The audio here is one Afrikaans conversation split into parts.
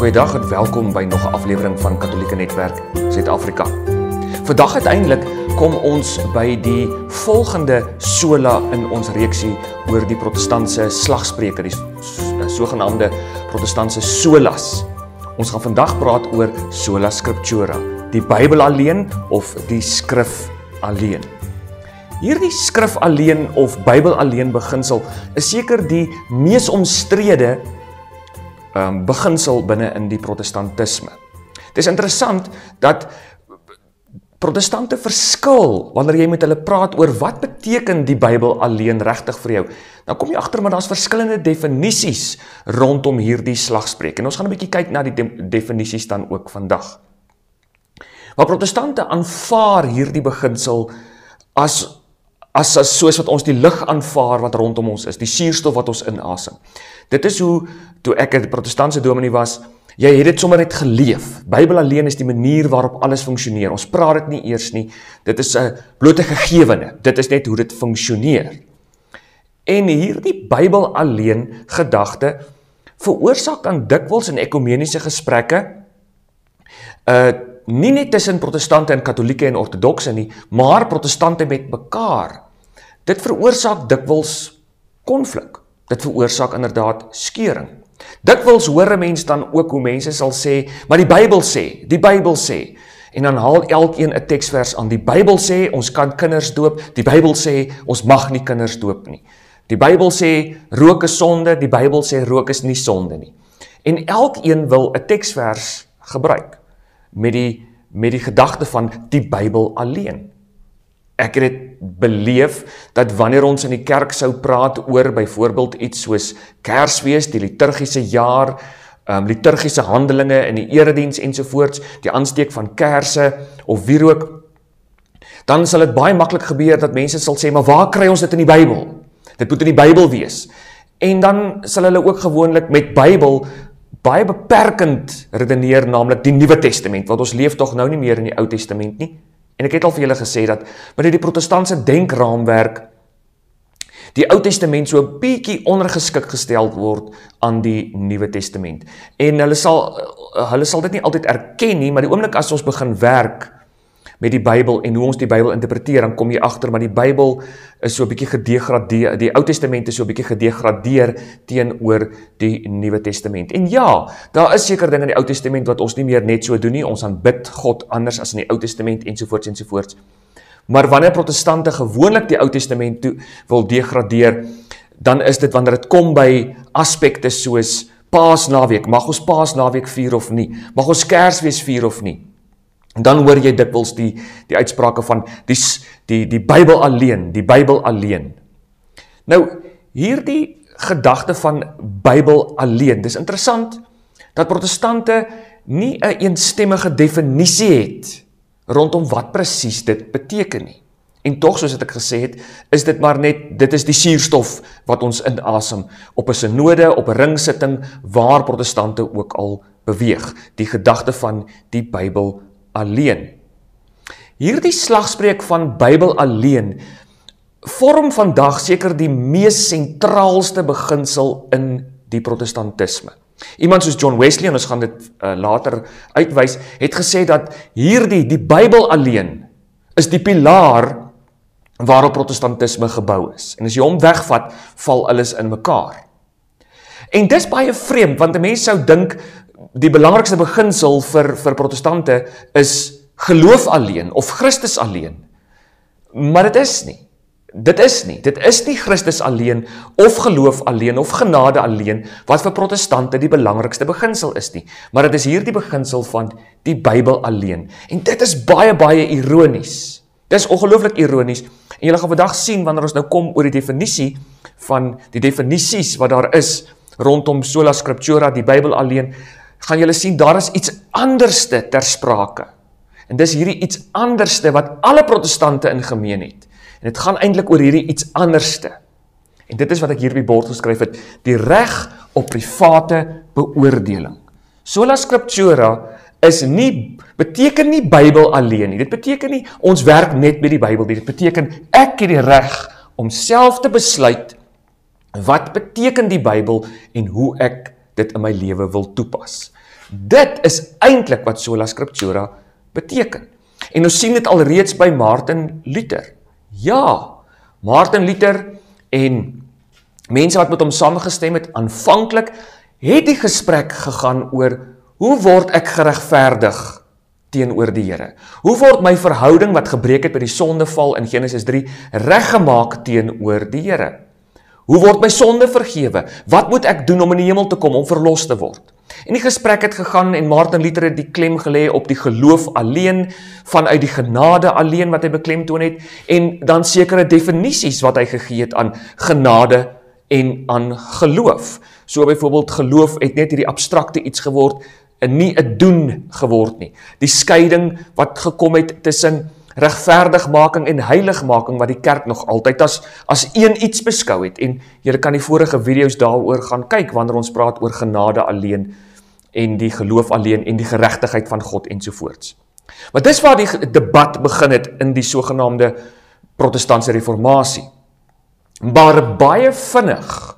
Goeiedag en welkom by nog 'n aflewering van Katolieke Netwerk Suid-Afrika. Vandag uiteindelik kom ons by die volgende sola in ons reeksie oor die protestantse slagspreuke, die sogenaamde protestantse solas. Ons gaan vandag praat oor sola scriptura, die Bybel alleen of die skrif alleen. Hierdie skrif alleen of Bybel alleen beginsel is seker die mees omstrede beginsel binne in die protestantisme. Het is interessant dat protestante verskil wanneer jy met hulle praat oor wat beteken die Bybel alleen regtig vir jou. Dan kom jy agter maar daar's verskillende definisies rondom hierdie slagspreuk. En ons gaan 'n bietjie kyk na die definisies dan ook vandag. Maar protestante aanvaar hierdie beginsel as soos wat ons die lig aanvaar wat rondom ons is, die suurstof wat ons inasem. Dit is hoe, toe ek 'n protestantse dominee was, jy het dit sommer net geleef. Bybel alleen is die manier waarop alles funksioneer. Ons praat dit nie eers nie. Dit is 'n blote gegewene. Dit is net hoe dit funksioneer. En hierdie Bybel alleen gedagte veroorsaak dan dikwels in ekumeniese gesprekke, nie net tussen protestante en katolieke en ortodokse nie, maar protestante met mekaar. Dit veroorsaak dikwels konflik. Dit veroorsaak inderdaad skeuring. Dikwels hoor 'n mens dan ook hoe mense sal sê, maar die Bybel sê. En dan haal elkeen 'n teksvers aan. Die Bybel sê, ons kan kinders doop. Die Bybel sê, ons mag nie kinders doop nie. Die Bybel sê, rook is sonde. Die Bybel sê, rook is nie sonde nie. En elkeen wil 'n teksvers gebruik met die gedagte van die Bybel alleen. Ek het dit beleef dat wanneer ons in die kerk sou praat oor byvoorbeeld iets soos Kersfees, die liturgiese jaar, liturgiese handelinge in die erediens ensovoorts, die aansteek van kerse of wierook, dan sal dit baie maklik gebeur dat mense sal sê, maar waar kry ons dit in die Bybel? Dit moet in die Bybel wees. En dan sal hulle ook gewoonlik met Bybel baie beperkend redeneer, naamlik die Nuwe Testament, want ons leef tog nou nie meer in die Ou Testament nie. En ek het al vir julle gesê dat binne die protestantse denkraamwerk die Ou Testament so 'n bietjie ondergeskik gestel word aan die Nuwe Testament. En hulle sal dit nie altyd erken nie, maar die oomblik as ons begin werk met die Bybel en hoe ons die Bybel interpreteer, dan kom jy agter, maar die Bybel is so 'n bietjie gedegradeer, die Ou Testament is so 'n bietjie gedegradeer teenoor die Nuwe Testament. En ja, daar is seker dinge in die Ou Testament wat ons nie meer net so doen nie, ons aanbid God anders as in die Ou Testament ensovoorts. Maar wanneer protestante gewoonlik die Ou Testament toe wil degradeer, dan is dit wanneer dit kom by aspekte soos Paasnaweek, mag ons Paasnaweek vier of nie, mag ons Kersfees vier of nie. En dan hoor jy dikwels die uitsprake van die Bybel alleen, die Bybel alleen. Nou, hierdie gedagte van Bybel alleen, dis interessant dat protestante nie 'n eenstemmige definisie het rondom wat presies dit beteken nie. En tog, soos ek gesê het, is dit maar net, dit is die suurstof wat ons inasem op 'n synode, op 'n ringsitting, waar protestante ook al beweeg. Die gedagte van die Bybel alleen. Hierdie slagspreuk van Bybel alleen vorm vandag seker die mees sentraalste beginsel in die protestantisme. Iemand soos John Wesley, en ons gaan dit later uitwys, het gesê dat die Bybel alleen is die pilaar waarop protestantisme gebou is. En as jy hom wegvat, val alles in mekaar. En dis baie vreemd, want 'n mens sou dink die belangrikste beginsel vir protestante is geloof alleen of Christus alleen. Maar dit is nie. Dit is nie Christus alleen of geloof alleen of genade alleen wat vir protestante die belangrikste beginsel is nie. Maar dit is hierdie beginsel van die Bybel alleen. En dit is baie, baie ironies. Dit is ongelooflik ironies. En julle gaan vandag sien wanneer ons nou kom oor die definisie van die definisies wat daar is rondom sola scriptura, die Bybel alleen, gaan julle sien, daar is iets anderste ter sprake. En dis hierdie iets anderste wat alle protestante in gemeen het. En dit gaan eintlik oor hierdie iets anderste. En dit is wat ek hier op die bord geskryf het, die reg op private beoordeling. Sola scriptura beteken nie Bybel alleen nie. Dit beteken nie, ons werk net met die Bybel nie. Dit beteken, ek het die reg om self te besluit, wat beteken die Bybel en hoe ek dit in my lewe wil toepas. Dit is eintlik wat sola scriptura beteken. En ons sien dit alreeds by Martin Luther. Ja, Martin Luther en mense wat met hom saamgestem het, aanvanklik het die gesprek gegaan oor hoe word ek geregverdig teenoor die Here? Hoe word my verhouding wat gebreek het by die sondeval in Genesis 3 reggemaak teenoor die Here? Hoe word my sonde vergewe? Wat moet ek doen om in die hemel te kom, om verlos te word? En die gesprek het gegaan en Martin Luther het die klem gelê op die geloof alleen, vanuit die genade alleen wat hy beklemtoon het, en dan sekere definisies wat hy gegee het aan genade en aan geloof. So byvoorbeeld geloof het net hierdie abstrakte iets geword, en nie 'n doen geword nie. Die skeiding wat gekom het tussen regverdigmaking en heiligmaking wat die kerk nog altyd as een iets beskou het. En julle kan die vorige video's daaroor gaan kyk wanneer ons praat oor genade alleen en die geloof alleen en die geregtigheid van God ensovoorts. Maar dis waar die debat begin het in die sogenaamde protestantse reformatie. Maar baie vinnig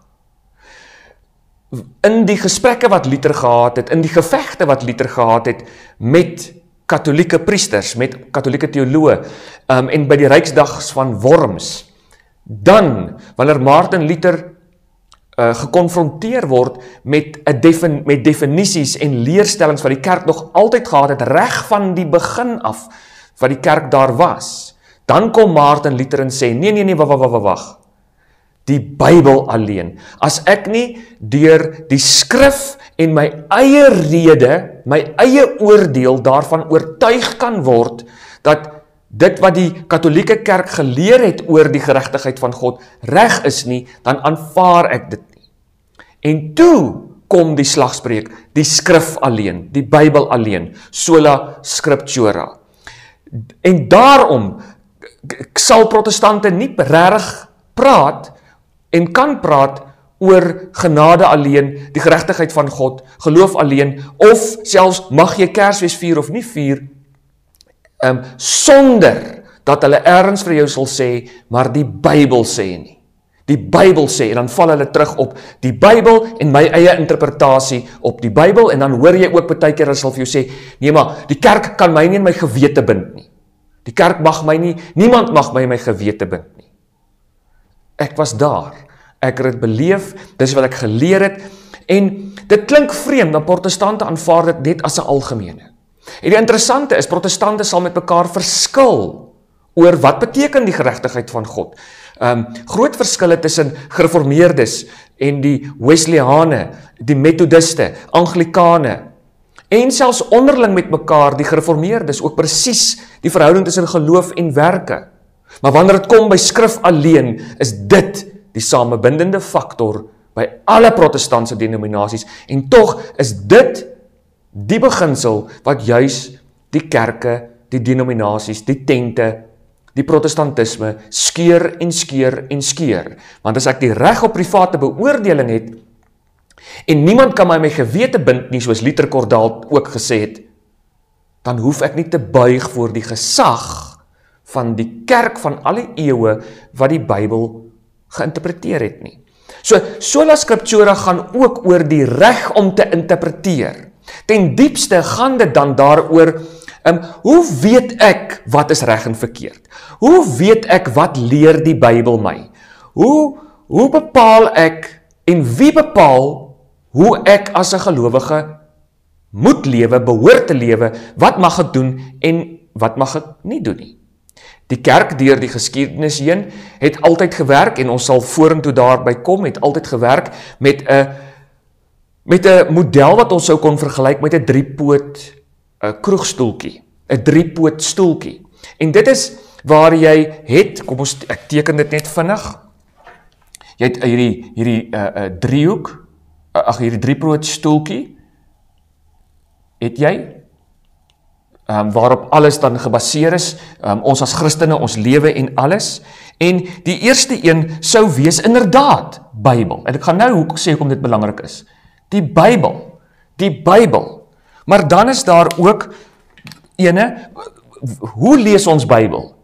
in die gesprekke wat Luther gehad het, in die gevegte wat Luther gehad het met katholieke priesters, met katholieke teoloë, en by die Ryksdags van Worms, dan, wanneer Martin Luther gekonfronteer word met definisies en leerstellings wat die kerk nog altyd gehad het, reg van die begin af, wat die kerk daar was, dan kom Martin Luther en sê, nee, wag. Die Bybel alleen. As ek nie deur die skrif en my eie rede, my eie oordeel daarvan oortuig kan word, dat dit wat die katholieke kerk geleer het oor die geregtigheid van God reg is nie, dan aanvaar ek dit nie. En toe kom die slagspreuk, die skrif alleen, die Bybel alleen, sola scriptura. En daarom sal protestante nie regtig praat en kan praat oor genade alleen, die geregtigheid van God, geloof alleen, of selfs mag jy Kersfees vier of nie vier, sonder dat hulle ergens vir jou sal sê, maar die Bybel sê nie. Die Bybel sê, en dan val hulle terug op die Bybel en my eie interpretasie op die Bybel, en dan hoor jy ook baie keer hulle sal vir jou sê, nee maar, die kerk kan my nie in my gewete bind nie. Die kerk mag my nie, niemand mag my in my gewete bind nie. Ek was daar, ek het dit beleef, dis wat ek geleer het, en dit klink vreemd, dat protestante aanvaar dit net as 'n algemene. En die interessante is, protestante sal met mekaar verskil oor wat beteken die geregtigheid van God. Groot verskille tussen gereformeerdes en die Wesleyane, die Methodiste, Anglikane, en selfs onderling met mekaar, die gereformeerdes, ook presies die verhouding tussen geloof en werke. Maar wanneer het kom by skrif alleen, is dit die samebindende faktor by alle protestantse denominasies, en tog is dit die beginsel wat juis die kerke, die denominasies, die tente, die protestantisme skeer en skeer en skeer. Want as ek die reg op private beoordeling het, en niemand kan my gewete bind nie, soos Luther Kordaal ook gesê het, dan hoef ek nie te buig voor die gesag van die kerk van alle eeue wat die Bybel geïnterpreteer het nie. So, sola scriptura gaan ook oor die reg om te interpreteer. Ten diepste gaan dit dan daaroor, hoe weet ek wat is reg en verkeerd? Hoe weet ek wat leer die Bybel my? Hoe bepaal ek en wie bepaal hoe ek as 'n gelowige moet lewe, behoort te lewe, wat mag ek doen en wat mag ek nie doen nie? Die kerk deur die geskiedenis heen het altyd gewerk, en ons sal vorentoe daarby kom, het altyd gewerk met 'n model wat ons sou kon vergelyk met 'n 3-poot kroegstoeltjie, 'n 3-poot stoeltjie. En dit is waar jy het, ek teken dit net vinnig, jy het hierdie driehoek, hierdie 3-poot stoeltjie, het jy, waarop alles dan gebaseer is, ons as Christene, ons lewe en alles, en die eerste een sou wees inderdaad Bybel, en ek gaan nou sê hoekom dit belangrik is, die Bybel, maar dan is daar ook hoe lees ons Bybel?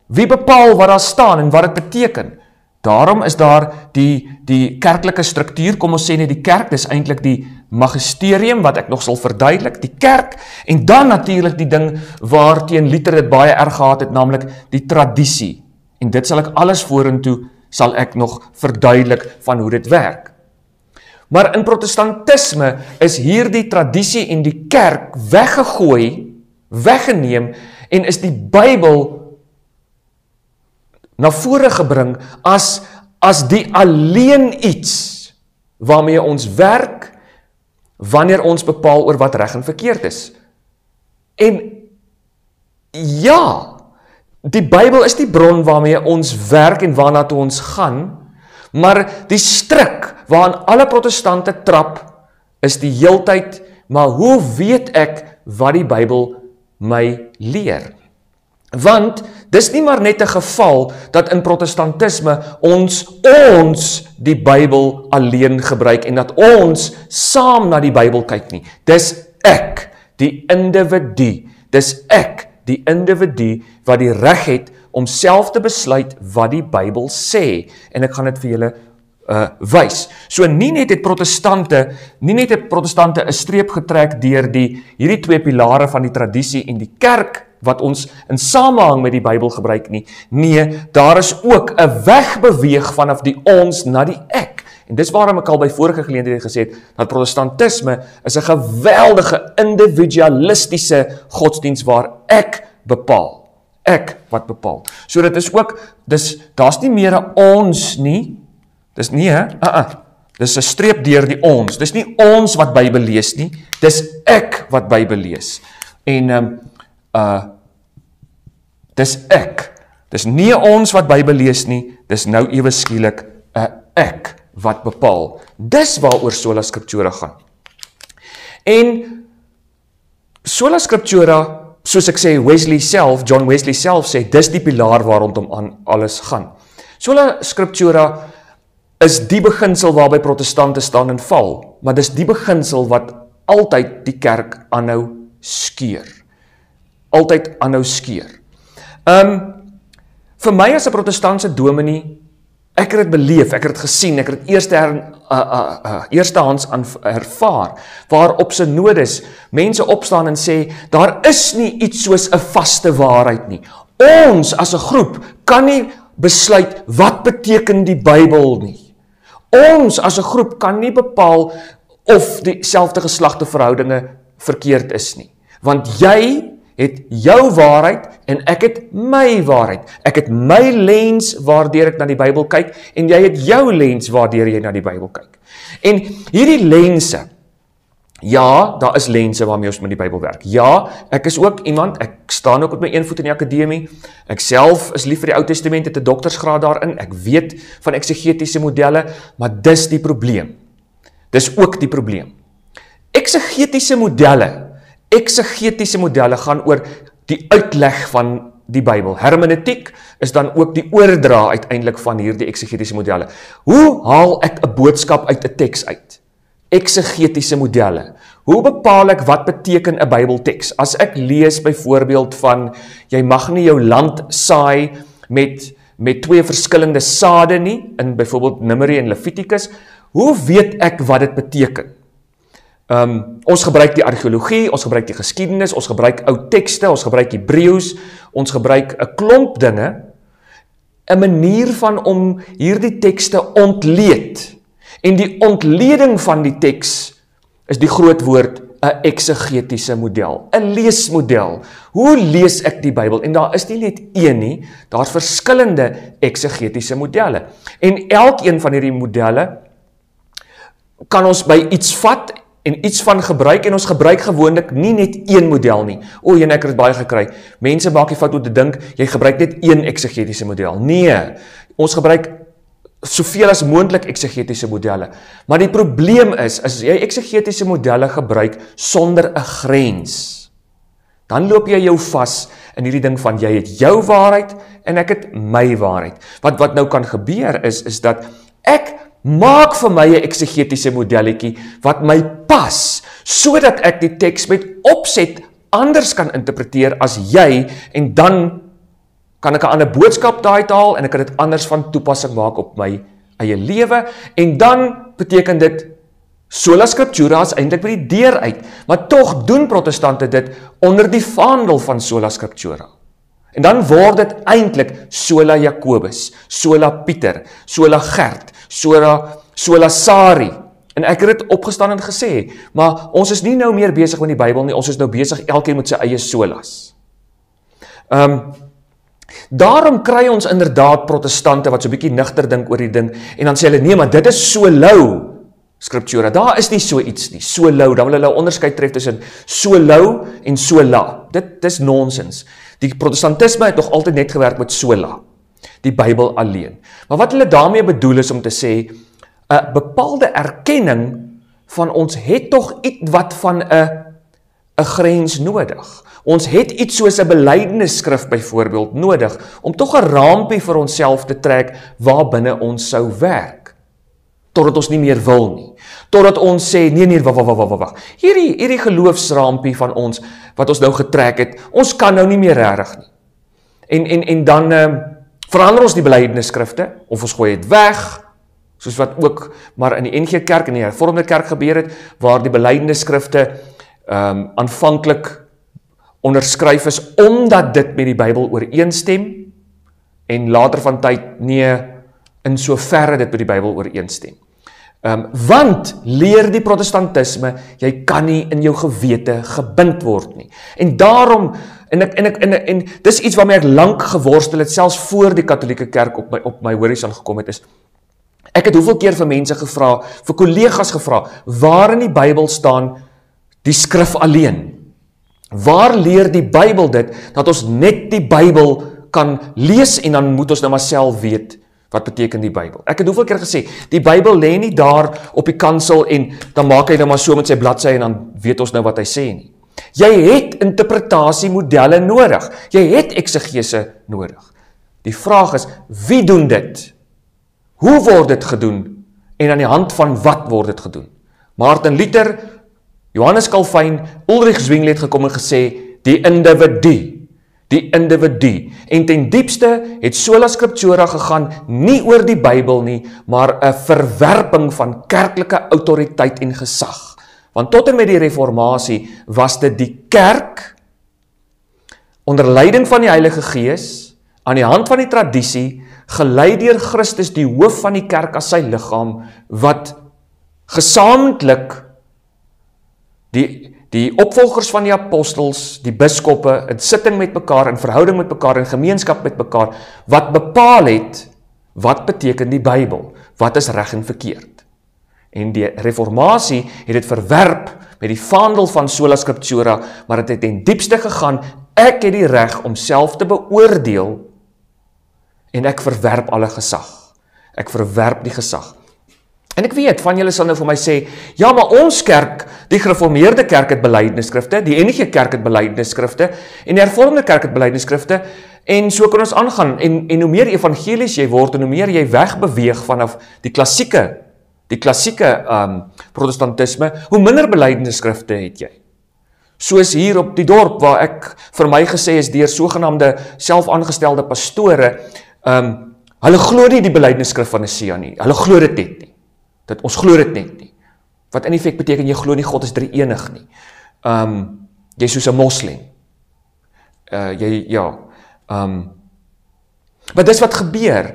Wie bepaal wat daar staan en wat dit beteken? Daarom is daar die kerklike struktuur, kom ons sê net die kerk, dis eintlik die magisterium, wat ek nog sal verduidelik, die kerk, en dan natuurlik die ding waarteen Luther dit baie erg gehad het, naamlik die tradisie. En dit sal ek alles vorentoe, sal ek nog verduidelik van hoe dit werk. Maar in protestantisme is hierdie tradisie en die kerk weggegooi, weggeneem, en is die Bybel na vore gebring as die alleen iets waarmee ons werk wanneer ons bepaal oor wat reg en verkeerd is. En ja, die Bybel is die bron waarmee ons werk en waarna toe ons gaan, maar die stryk waaraan alle protestante trap is die heeltyd, maar hoe weet ek wat die Bybel my leer? Want dis nie maar net 'n geval dat in protestantisme ons die Bybel alleen gebruik en dat ons saam na die Bybel kyk nie. Dis ek, die individu. Dis ek, die individu wat die reg het om self te besluit wat die Bybel sê. En ek gaan dit vir julle wys. So nie net het protestante 'n streep getrek deur hierdie twee pilare van die tradisie en die kerk wat ons in samehang met die Bybel gebruik nie. Nee, daar is ook 'n wegbeweeg vanaf die ons na die ek. En dis waarom ek al by vorige geleenthede gesê het, dat protestantisme is 'n geweldige individualistiese godsdienst waar ek bepaal. Ek wat bepaal. So dit is ook, daar's nie meer 'n ons nie. Dis nie, dis 'n streep deur die ons. Dis nie ons wat Bybel lees nie, dis ek wat Bybel lees. En dis ek. Dis nie ons wat Bybel lees nie, dis nou ewe skielik 'n ek wat bepaal. Dis waaroor Sola Scriptura gaan. En Sola Scriptura, soos ek sê, John Wesley self sê, dis die pilaar waarrondom aan alles gaan. Sola Scriptura is die beginsel waarby protestante staan en val, maar dis die beginsel wat altyd die kerk aanhou skeur. Altyd aanhou skeur. Vir my as 'n protestantse dominee, ek het dit beleef, ek het dit gesien, ek het dit eerstehands ervaar, waar op synodes mense opstaan en sê, daar is nie iets soos 'n vaste waarheid nie. Ons as 'n groep kan nie besluit wat beteken die Bybel nie. Ons as 'n groep kan nie bepaal of dieselfde geslagteverhoudinge verkeerd is nie. Want jy het jou waarheid en ek het my waarheid. Ek het my lens waardeur ek na die Bybel kyk en jy het jou lens waardeur jy na die Bybel kyk. En hierdie lense, ja, daar is lense waarmee ons met die Bybel werk. Ja, ek is ook iemand, ek staan ook met my een voet in die akademie, ek self is lief vir die Ou Testament, het 'n doktorsgraad daarin, ek weet van eksegetiese modelle, maar dis die probleem. Dis ook die probleem. Eksegetiese modelle gaan oor die uitleg van die Bybel. Hermeneutiek is dan ook die oordra uiteindelik van hierdie eksegetiese modelle. Hoe haal ek 'n boodskap uit 'n teks uit? Eksegetiese modelle. Hoe bepaal ek wat beteken 'n Bybelteks? As ek lees byvoorbeeld van, jy mag nie jou land saai met twee verskillende sade nie, in byvoorbeeld Numeri en Levitikus, hoe weet ek wat dit beteken? Ons gebruik die argeologie, ons gebruik die geskiedenis, ons gebruik ou tekste, ons gebruik Hebreëus, ons gebruik 'n klomp dinge, 'n manier van om hierdie tekste ontleed. En die ontleding van die teks is die groot woord, 'n eksegetiese model, 'n leesmodel. Hoe lees ek die Bybel? En daar is nie net een nie, daar's verskillende eksegetiese modelle. En elkeen van hierdie modelle kan ons by iets vat en iets van gebruik, en ons gebruik gewoonlik nie net een model nie. En ek het baie gekry. Mense maak die fout om te dink, jy gebruik net een eksegetiese model. Nee, ons gebruik soveel as moontlik eksegetiese modelle. Maar die probleem is, as jy eksegetiese modelle gebruik sonder 'n grens, dan loop jy jou vas in hierdie ding van, jy het jou waarheid en ek het my waarheid. Wat nou kan gebeur is dat ek maak vir my 'n eksegetiese modelletjie wat my pas, sodat ek die teks met opset anders kan interpreteer as jy, en dan Kan ek 'n ander boodskap daaruit haal en ek kan dit anders van toepassing maak op my eie lewe, en dan beteken dit sola scriptura is eintlik by die deur uit, maar tog doen protestante dit onder die vaandel van sola scriptura. En dan word dit eintlik sola Jakobus, sola Pieter, sola Gert, sola Sari. En ek het dit opgestaan en gesê, maar ons is nie nou meer besig met die Bybel nie, ons is nou besig elkeen met sy eie solas. Daarom kry ons inderdaad protestante wat so 'n bietjie nigter dink oor die ding, en dan sê hulle, nee, maar dit is so lou, scriptura, daar is nie so iets nie, so lou, dan wil hulle onderskeid tref tussen so lou en sola. Dit is nonsens. Die protestantisme het nog altyd net gewerk met sola, die Bybel alleen. Maar wat hulle daarmee bedoel is om te sê, 'n bepaalde erkenning van ons het tog iets wat van 'n grens nodig. Ons het iets soos 'n belydenisskrif byvoorbeeld nodig, om tog 'n raampie vir onsself te trek waarbinne ons sou werk. Totdat ons nie meer wil nie. Totdat ons sê, nee, wag. Hierdie geloofsraampie van ons, wat ons nou getrek het, ons kan nou nie meer regtig nie. En dan verander ons die belydenisskrifte, of ons gooi dit weg, soos wat ook maar in die NG Kerk en die Hervormde Kerk gebeur het, waar die belydenisskrifte aanvanklik onderskryf is, omdat dit met die Bybel ooreenstem, en later van tyd, nee, in so verre dit met die Bybel ooreenstem. Want leer die protestantisme, jy kan nie in jou gewete gebind word nie. En daarom, en dis iets waarmee ek lank geworstel het, selfs voor die Katholieke Kerk op my horison gekom het, is, ek het hoeveel keer vir mense gevra, vir kollegas gevra, waar in die Bybel staan die skrif alleen? Waar leer die Bybel dit, dat ons net die Bybel kan lees, en dan moet ons nou maar self weet, wat beteken die Bybel? Ek het hoeveel keer gesê, die Bybel lê nie daar op die kansel, en dan maak hy nou maar so met sy bladsy, en dan weet ons nou wat hy sê nie. Jy het interpretasiemodelle nodig, jy het eksegese nodig. Die vraag is, wie doen dit? Hoe word dit gedoen? En aan die hand van wat word dit gedoen? Martin Luther, Johannes Calvin, Ulrich Zwingli het gekom en gesê, die individu. En ten diepste het sola scriptura gegaan, nie oor die Bybel nie, maar 'n verwerping van kerklike autoriteit en gesag. Want tot en met die Reformatie was dit die kerk, onder leiding van die Heilige Gees, aan die hand van die tradisie, gelei deur Christus, die hoof van die kerk as sy liggaam, wat gesamentlik die opvolgers van die apostels, die biskoppe, in sitting met mekaar, in verhouding met mekaar, in gemeenskap met mekaar, wat bepaal het, wat beteken die Bybel, wat is reg en verkeerd. En die Reformatie het dit verwerp met die vaandel van sola scriptura, maar het het ten diepste gegaan, ek het die reg om self te beoordeel, en ek verwerp alle gesag. Ek verwerp die gesag. En ek weet, van julle sal nou vir my sê, ja, maar ons kerk, die gereformeerde kerk het belydenisskrifte, die NG Kerk het belydenisskrifte, en die Hervormde Kerk het belydenisskrifte, en so kan ons aangaan, en hoe meer evangelies jy word, en hoe meer jy wegbeweeg vanaf die klassieke protestantisme, hoe minder belydenisskrifte het jy. Soos hier op die dorp, waar ek vir my gesê is, deur sogenaamde selfaangestelde pastore, hulle glo nie die belydenisskrif van Nicea nie, hulle glo dit net nie. Ons glo dit net nie. Wat in effek beteken, jy glo nie God is drie-enig nie. Jy is soos 'n moslem. Maar dis wat gebeur.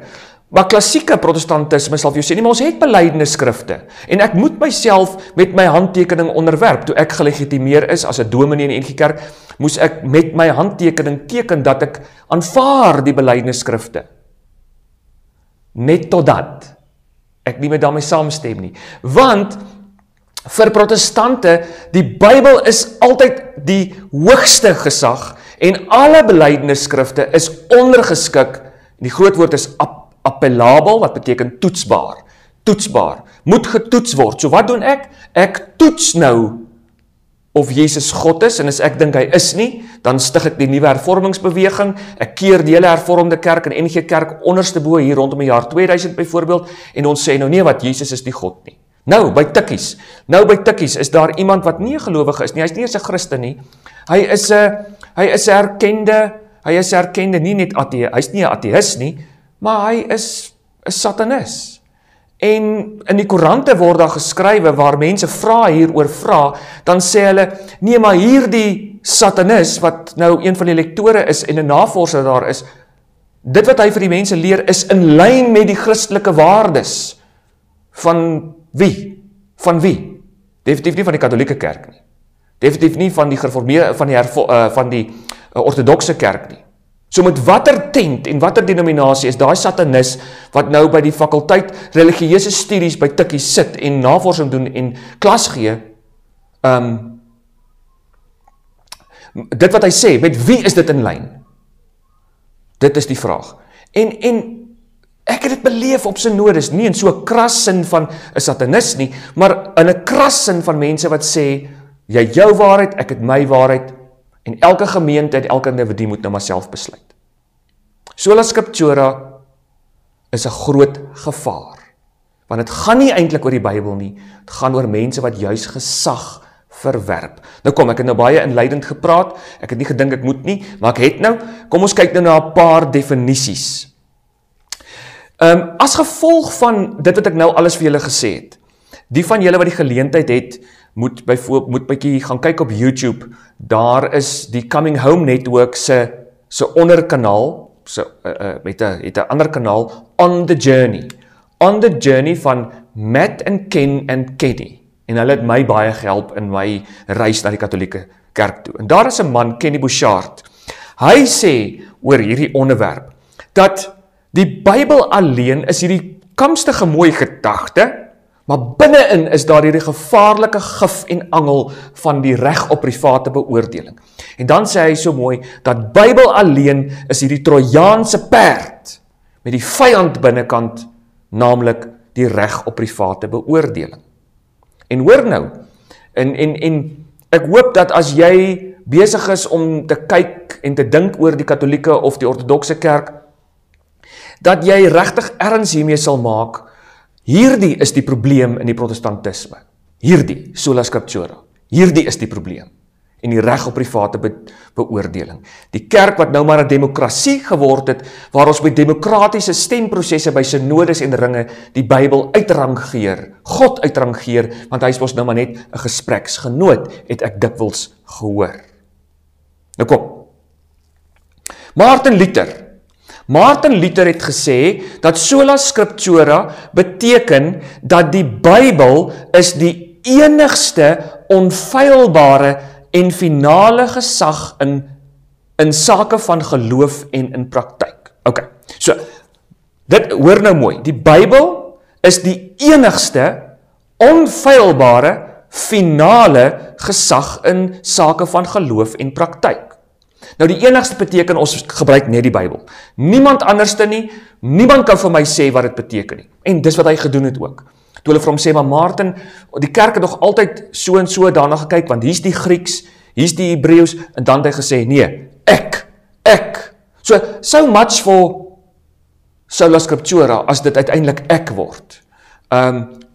Maar klassieke protestantisme sal vir jou sê, nee, maar ons het belydenisskrifte, en ek moet myself met my handtekening onderwerp. Toe ek gelegitimeer is as 'n dominee in die NG Kerk, moes ek met my handtekening teken dat ek aanvaar die belydenisskrifte. Net totdat ek nie met daarmee saamstem nie. Want vir protestante, die Bybel is altyd die hoogste gesag, en alle belydenisskrifte is ondergeskik, en die groot woord is appellabel, wat beteken toetsbaar, moet getoets word. So wat doen ek? Ek toets nou of Jesus God is, en as ek dink hy is nie, dan stig ek die nuwe hervormingsbeweging, ek keer die hele Hervormde Kerk en NG Kerk onderste bo hier rondom die jaar 2000 byvoorbeeld, en ons sê nou nee, wat Jesus is nie God nie. Nou by tikkies is daar iemand wat nie 'n gelowige is nie, hy is nie eens 'n Christen nie, hy is 'n erkende hy is erkende nie net ateïs, hy's nie 'n ateïs nie, maar hy is 'n satanis. En in die koerante word daar geskrywe waar mense hieroor vra, dan sê hulle, nee, maar hierdie satanis, wat nou een van die lektore is en 'n navorser daar is, dit wat hy vir die mense leer is in lyn met die Christelike waardes. Van wie? Van wie? Definitief nie van die Katolieke Kerk nie. Definitief nie van die gereformeerde, van die ortodokse kerk nie. So met watter tent en watter denominasie is daai satanis wat nou by die fakulteit religieuse studies by Tikkie sit en navorsing doen en klas gee, dit wat hy sê, met wie is dit in lyn? Dit is die vraag. En ek het dit beleef op synodes, nie in so 'n kras sin van 'n satanis nie, maar in 'n kras sin van mense wat sê, jy jou waarheid, ek het my waarheid, en elke gemeente en elke individu moet nou maar self besluit. Sola Scriptura is 'n groot gevaar, want dit gaan nie eintlik oor die Bybel nie, dit gaan oor mense wat juis gesag verwerp. Nou kom, ek het nou baie inleidend gepraat, ek het nie gedink ek moet nie, maar ek het nou, kom ons kyk nou na 'n paar definisies. As gevolg van dit wat ek nou alles vir julle gesê het, die van julle wat die geleentheid het, moet bykie gaan kyk op YouTube, daar is die Coming Home Network se onderkanaal, het 'n ander kanaal, On the Journey van Matt en Ken en Kenny, en hulle het my baie gehelp in my reis na die Katolieke Kerk toe. En daar is 'n man, Kenny Bouchard, hy sê oor hierdie onderwerp, dat die Bybel alleen is hierdie kamstige mooi gedagte, maar binnein is daar hierdie gevaarlike gif en angel van die reg op private beoordeling. En dan sê hy so mooi, dat Bybel alleen is hierdie Trojaanse perd, met die vyand binnekant, naamlik die reg op private beoordeling. En hoor nou, en ek hoop dat as jy besig is om te kyk en te dink oor die Katolieke of die Ortodokse Kerk, dat jy regtig erns hiermee sal maak, hierdie is die probleem in die protestantisme. Hierdie, sola scriptura. Hierdie is die probleem. En die reg op private beoordeling. Die kerk wat nou maar 'n demokrasie geword het, waar ons met demokratiese stemprosesse by synodes en ringe die Bybel uitrangeer, God uitrangeer, want hy is ons nou maar net 'n gespreksgenoot, het ek dikwels gehoor. Nou kom. Martin Luther het gesê dat sola scriptura beteken dat die Bybel is die enigste onfeilbare en finale gesag in sake van geloof en in praktyk. Ok, so, dit hoor nou mooi, die Bybel is die enigste onfeilbare finale gesag in sake van geloof en praktyk. Nou die enigste beteken, ons gebruik net die Bybel. Niemand anderste nie, niemand kan vir my sê wat dit beteken nie. En dis wat hy gedoen het ook. Toe hulle vir hom sê, maar Martin, die kerk het nog altyd so en so daarna gekyk, want hier's die Grieks, hier's die Hebreëus, en dan het hy gesê, nee, ek. So much for sola scriptura, as dit uiteindelik ek word.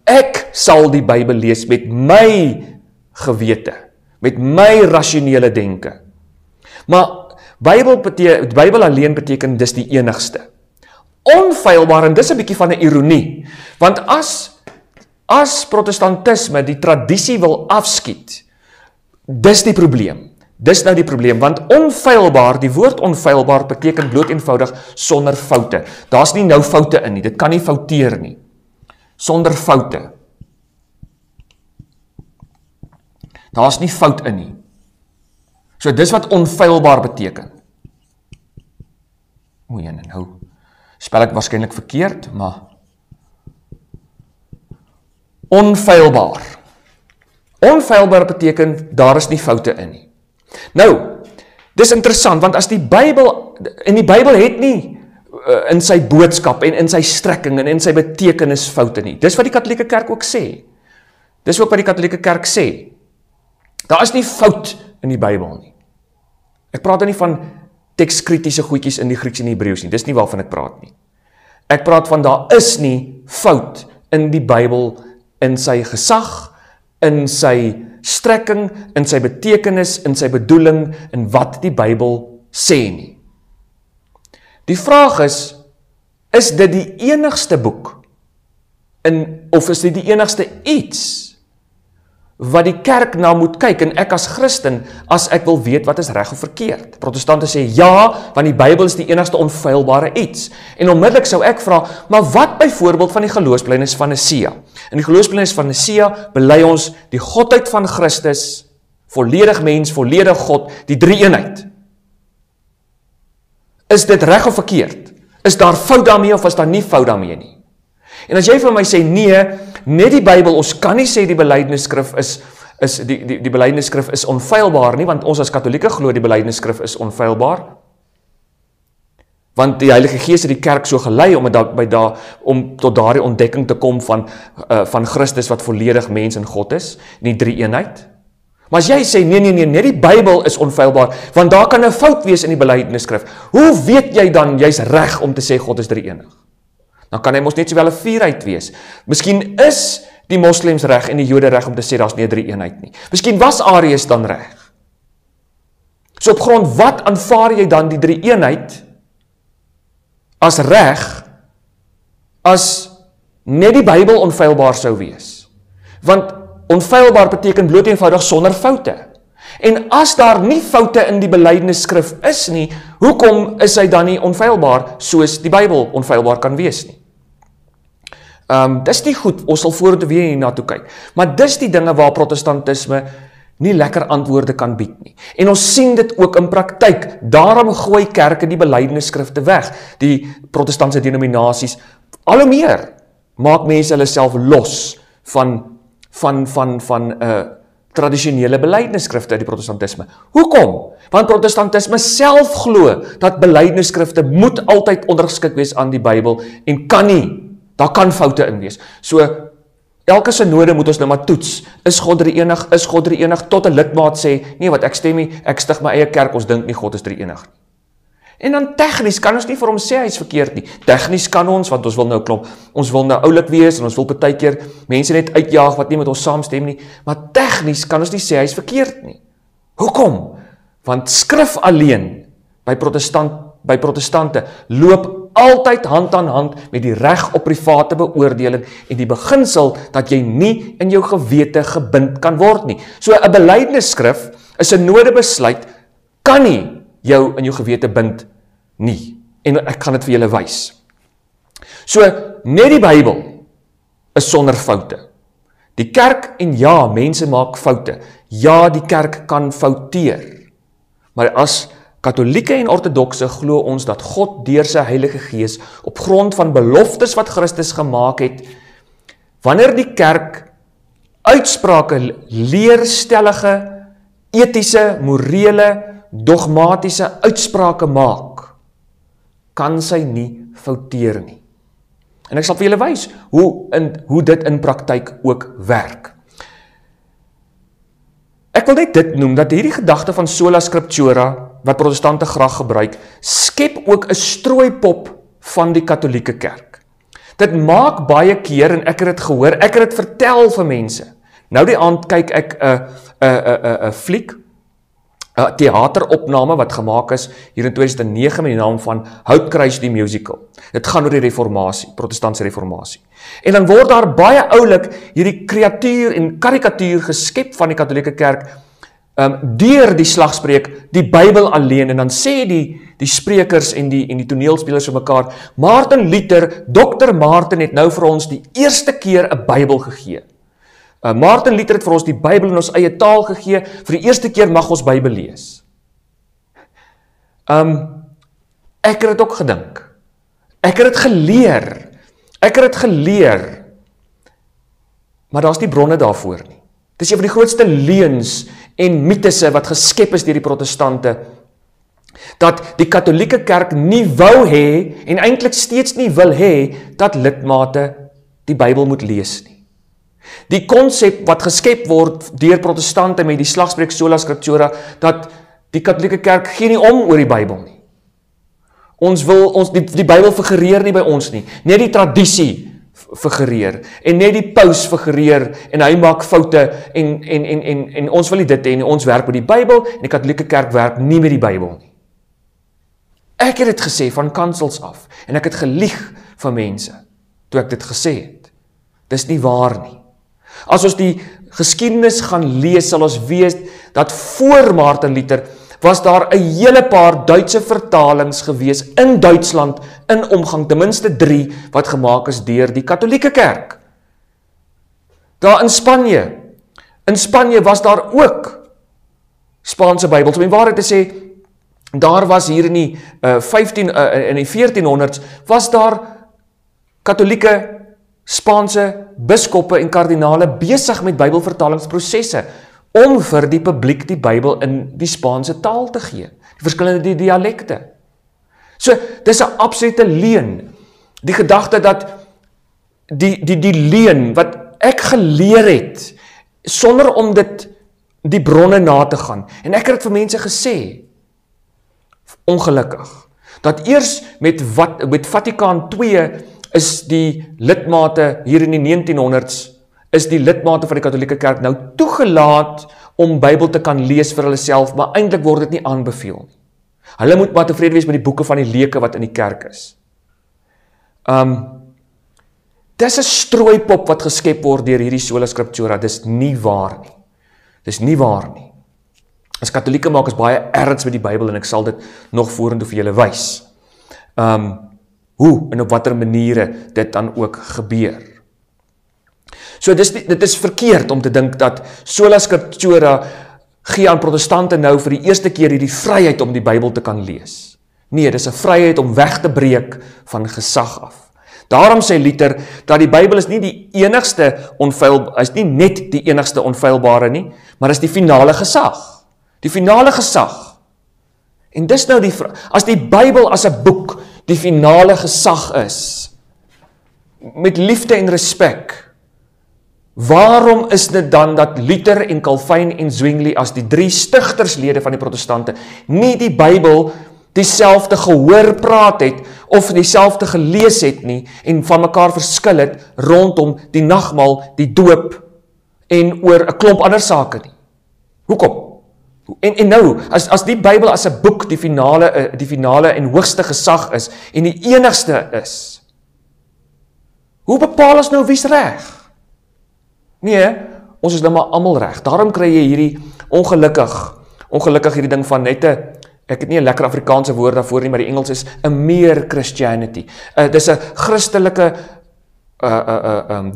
Ek sal die Bybel lees met my gewete, met my rasionele denke. Maar Bybel alleen beteken dis die enigste. Onfeilbaar, en dis 'n bietjie van 'n ironie, want as protestantisme die tradisie wil afskiet, dis die probleem. Dis nou die probleem, want onfeilbaar, die woord onfeilbaar beteken bloot eenvoudig sonder foute. Daar's nie nou foute in nie, dit kan nie fouteer nie. Sonder foute. Daar's nie fout in nie. So dis wat onfeilbaar beteken. Nou spel ek waarskynlik verkeerd, maar onfeilbaar. Onfeilbaar beteken, daar is nie foute in nie. Nou, dis interessant, want as die Bybel het nie in sy boodskap en in sy strekking en in sy betekenis foute nie. Dis wat die Katolieke Kerk ook sê. Dis ook wat die Katolieke Kerk sê. Daar is nie fout in die Bybel nie. Ek praat nie van tekskritiese goedjies in die Grieks en die Hebreëus nie, dis nie waarvan ek praat nie. Ek praat van daar is nie fout in die Bybel, in sy gesag, in sy strekking, in sy betekenis, in sy bedoeling, in wat die Bybel sê nie. Die vraag is dit die enigste boek, of is dit die enigste iets, wat die kerk na moet kyk, en ek as Christen, as ek wil weet wat is reg of verkeerd. Protestante sê ja, want die Bybel is die enigste onfeilbare iets. En onmiddellik sou ek vra, maar wat byvoorbeeld van die geloofsbelijdenis van Nicea? In die geloofsbelijdenis van Nicea bely ons die godheid van Christus, volledig mens, volledig God, die drie-eenheid. Is dit reg of verkeerd? Is daar fout daarmee of is daar nie fout daarmee nie? En as jy vir my sê, nee, net die Bybel, ons kan nie sê die belydenisskrif die belydenisskrif is onfeilbaar nie, want ons as Katolieke glo die belydenisskrif is onfeilbaar. Want die Heilige Gees het die kerk so gelei om tot daardie ontdekking te kom van Christus wat volledig mens en God is, die drie-eenheid. Maar as jy sê, nee, net die Bybel is onfeilbaar, want daar kan 'n fout wees in die belydenisskrif. Hoe weet jy dan, jy's reg om te sê God is drie-enig? Dan kan hy mos net sowel 'n vierheid wees. Miskien is die moslems reg en die Jode reg om te sê daar's nie 'n drie-eenheid nie. Miskien was Arius dan reg. So op grond wat aanvaar jy dan die drie-eenheid as reg, as net die Bybel onfeilbaar sou wees? Want onfeilbaar beteken bloot eenvoudig sonder foute. En as daar nie foute in die belydenisskrif is nie, hoekom is hy dan nie onfeilbaar soos die Bybel onfeilbaar kan wees nie? Dis nie goed, ons sal vorentoe weer hierna toe kyk. Maar dis die dinge waar protestantisme nie lekker antwoorde kan bied nie. En ons sien dit ook in praktyk. Daarom gooi kerke die belydenisskrifte weg. Die protestantse denominasies, al hoe meer maak mense hulle self los van tradisionele belydenisskrifte uit die protestantisme. Hoekom? Want protestantisme self glo dat belydenisskrifte moet altyd ondergeskik wees aan die Bybel en kan nie. Daar kan foute in wees. So, elke synode moet ons nou maar toets. Is God drie-enig? Is God drie-enig? Tot 'n lidmaat sê, nee wat, ek stem nie, ek stig my eie kerk, ons dink nie God is drie-enig nie. En dan tegnies kan ons nie vir hom sê hy is verkeerd nie. Tegnies kan ons, want ons wil nou klomp, ons wil nou oulik wees en ons wil partykeer mense net uitjaag wat nie met ons saamstem nie, maar tegnies kan ons nie sê hy is verkeerd nie. Hoekom? Want skrif alleen by protestante loop altyd hand aan hand met die reg op private beoordeling en die beginsel dat jy nie in jou gewete gebind kan word nie. So 'n belydenisskrif, 'n synodebesluit kan nie jou in jou gewete bind nie. En ek gaan dit vir julle wys. So, net die Bybel is sonder foute. Die kerk, en ja, mense maak foute. Ja, die kerk kan fouteer. Maar as Katolieke en ortodokse glo ons dat God deur sy Heilige Gees op grond van beloftes wat Christus gemaak het, wanneer die kerk uitsprake, leerstellige, etiese, morele, dogmatiese uitsprake maak, kan sy nie fouteer nie. En ek sal vir julle wys hoe dit in praktyk ook werk. Ek wil net dit noem, dat hierdie gedagte van sola scriptura, wat protestante graag gebruik, skep ook 'n strooipop van die Katolieke kerk. Dit maak baie keer, en ek het dit gehoor, ek het dit vertel vir mense. Nou die aand kyk ek 'n fliek, 'n theateropname wat gemaak is hier in 2009 met die naam van Houtkruis die Musical. Dit gaan oor die reformatie, protestantse reformatie. En dan word daar baie oulik hierdie kreatuur en karikatuur geskep van die Katolieke kerk deur die slagspreuk, die Bybel alleen, en dan sê die sprekers en die toneelspelers vir mekaar, Martin Luther, Dr. Martin het nou vir ons die eerste keer 'n Bybel gegee. Martin Luther het vir ons die Bybel in ons eie taal gegee, vir die eerste keer mag ons Bybel lees. Ek het dit ook gedink. Ek het dit geleer, maar daar's nie bronne daarvoor nie. Dit is een van die grootste leuns en mitese wat geskep is deur die protestante, dat die Katolieke kerk nie wou hê, en eintlik steeds nie wil hê, dat lidmate die Bybel moet lees nie. Die konsep wat geskep word deur protestante met die slagspreuk sola scriptura, dat die Katolieke kerk gee nie om oor die Bybel nie. Die Bybel figureer nie by ons nie, net die tradisie figureer, en net die paus figureer, en hy maak foute, en ons wil nie dit hê nie, ons werk met die Bybel, en die Katolieke kerk werk nie met die Bybel nie. Ek het dit gesê van kansels af, en ek het gelieg van mense, toe ek dit gesê het. Dis nie waar nie. As ons die geskiedenis gaan lees, sal ons weet, dat voor Martin Luther, was daar 'n hele paar Duitse vertalings gewees, in Duitsland, in omgang, ten minste 3, wat gemaak is deur die Katolieke Kerk. Daar in Spanje was daar ook Spaanse Bybels, om die waarheid te sê, daar was hier in die 1400s, was daar Katolieke Spaanse biskoppe en kardinale besig met Bybelvertalingsprosesse, om vir die publiek die Bybel in die Spaanse taal te gee, die verskillende dialekte. So, dis 'n absolute leuen, die gedagte dat die leuen wat ek geleer het, sonder om die bronne na te gaan, en ek het dit vir mense gesê, ongelukkig, dat eers met Vatikaan II is die lidmate hier in die 1900s, is die lidmate van die Katolieke Kerk nou toegelaat om Bybel te kan lees vir hulle self, maar eintlik word dit nie aanbeveel nie. Hulle moet maar tevrede wees met die boeke van die leuke wat in die kerk is. Dis 'n strooipop wat geskep word deur hierdie sola scriptura, dis nie waar nie. Dis nie waar nie. As Katolieke maak ons baie erns met die Bybel, en ek sal dit nog vorentoe vir julle wys. Hoe en op watter maniere dit dan ook gebeur. So dit is verkeerd om te dink dat sola scriptura gee aan protestante nou vir die eerste keer hierdie vryheid om die Bybel te kan lees. Nee, dis 'n vryheid om weg te breek van gesag af. Daarom sê Luther dat die Bybel is nie die enigste is nie net die enigste onfeilbare nie, maar is die finale gesag. Die finale gesag. En dis nou die vraag, as die Bybel as 'n boek die finale gesag is, met liefde en respek, waarom is dit dan dat Luther en Calvin en Zwingli as die 3 stigterslede van die protestante nie die Bybel dieselfde gehoor praat het of dieselfde gelees het nie en van mekaar verskil het rondom die nagmaal, die doop en oor 'n klomp ander sake nie? Hoekom? En nou, as die Bybel as 'n boek die finale en hoogste gesag is en die enigste is, hoe bepaal ons nou wie's reg? Nee, ons is nou maar almal reg. Daarom kry jy hierdie ongelukkig hierdie ding van net ek het nie 'n lekker Afrikaanse woord daarvoor nie, maar die Engels is 'n mere Christianity. Dis 'n Christelike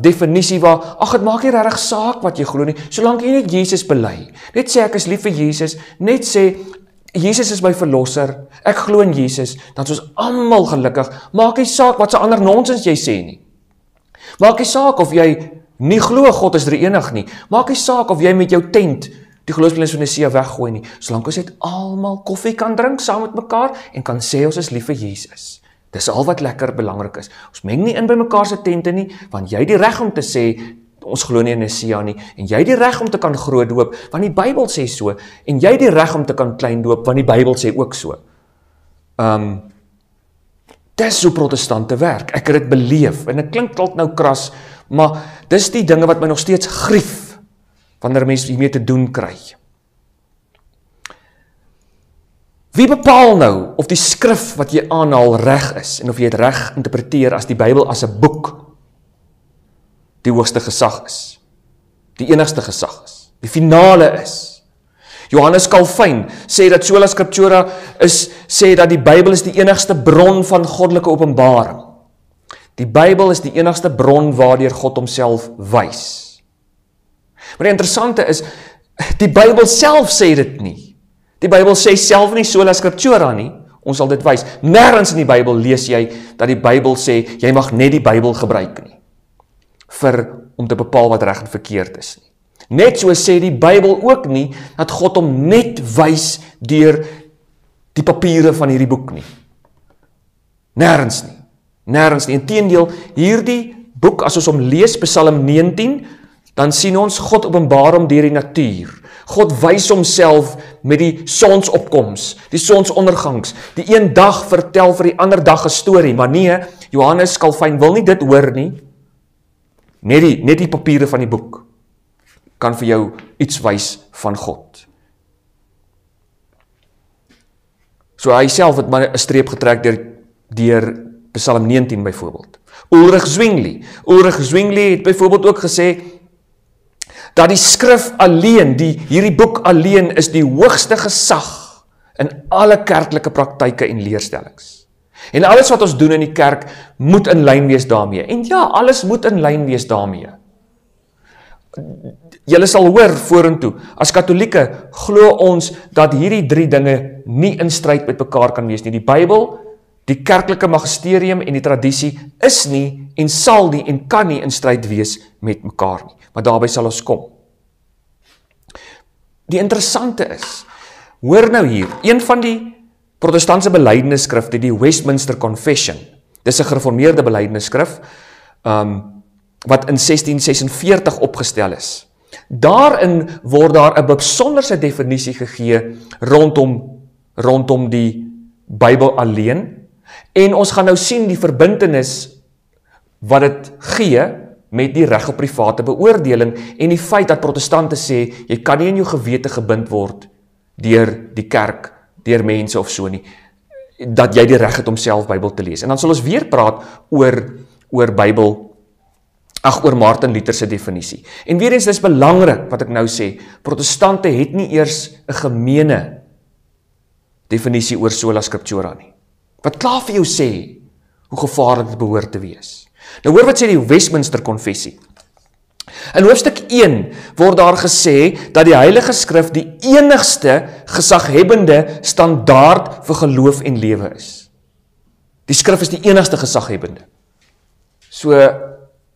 definisie waar, dit maak nie regtig saak wat jy glo nie, solank jy net Jesus bely. Net sê ek is lief vir Jesus, net sê Jesus is my verlosser, ek glo in Jesus, dan is ons almal gelukkig. Maak nie saak wat so ander nonsens jy sê nie. Maak nie saak of jy nie glo God is drie-enig nie. Maak nie saak of jy met jou tent die geloofsbelijdenis van Nicea weggooi nie, solank ons net almal koffie kan drink saam met mekaar en kan sê ons is lief vir Jesus. Dis al wat lekker belangrik is. Ons meng nie in by mekaar se tente nie, want jy het die reg om te sê ons glo nie in Nicea nie, en jy het die reg om te kan groot doop, want die Bybel sê so, en jy het die reg om te kan klein doop, want die Bybel sê ook so. Dis hoe protestante werk. Ek het dit beleef, en dit klink dalk nou kras, maar dis die dinge wat my nog steeds grief, wanneer mense hiermee te doen kry. Wie bepaal nou of die skrif wat jy aanhaal reg is, en of jy het reg interpreteer as die Bybel as 'n boek die hoogste gesag is, die enigste gesag is, die finale is? Johannes Calvin sê dat sola scriptura sê dat die Bybel is die enigste bron van goddelike openbaring. Die Bybel is die enigste bron waardeur God homself wys. Maar die interessante is, die Bybel self sê dit nie. Die Bybel sê self nie sola scriptura nie, ons sal dit wys. Nêrens in die Bybel lees jy dat die Bybel sê, jy mag net die Bybel gebruik nie, om te bepaal wat reg en verkeerd is nie. Net so sê die Bybel ook nie, dat God hom net wys deur die papiere van hierdie boek nie. Nêrens nie. Nêrens nie. Inteendeel, hierdie boek, as ons hom lees, Psalm 19, dan sien ons God openbaar hom deur die natuur. God wys homself met die sonsopkoms, die sonsondergangs. Die een dag vertel vir die ander dag 'n storie, maar nee, Johannes Calvin wil nie dit hoor nie. Net die papiere van die boek kan vir jou iets wys van God. So hy self het maar 'n streep getrek deur Psalm 19 byvoorbeeld. Ulrich Zwingli het byvoorbeeld ook gesê dat die skrif alleen, hierdie boek alleen is die hoogste gesag in alle kerklike praktyke en leerstellings. En alles wat ons doen in die kerk moet in lyn wees daarmee. En ja, alles moet in lyn wees daarmee. Julle sal hoor vorentoe, as Katolieke glo ons dat hierdie 3 dinge nie in stryd met mekaar kan wees nie. Die Bybel, die kerklike magisterium en die tradisie is nie en sal nie en kan nie in stryd wees met mekaar nie. Maar daarby sal ons kom. Die interessante is, hoor nou hier, een van die protestantse belydenisskrifte, die Westminster Confession, dis 'n gereformeerde belydenisskrif, wat in 1646 opgestel is. Daarin word daar 'n besonderse definisie gegee rondom die Bybel alleen, en ons gaan nou sien die verbintenis wat dit gee met die reg op private beoordeling en die feit dat protestante sê, jy kan nie in jou gewete gebind word deur die kerk, deur mense of so nie, dat jy die reg het om self Bybel te lees. En dan sal ons weer praat oor Martin Luther se definisie. En weer eens, dis belangrik wat ek nou sê, protestante het nie eers 'n gemeene definisie oor sola scriptura nie. Wat klaar vir jou sê, hoe gevaarlik dit behoort te wees. Nou hoor wat sê die Westminster Konfessie. In hoofstuk 1 word daar gesê dat die Heilige Skrif die enigste gesaghebende standaard vir geloof en lewe is. Die Skrif is die enigste gesaghebende. So,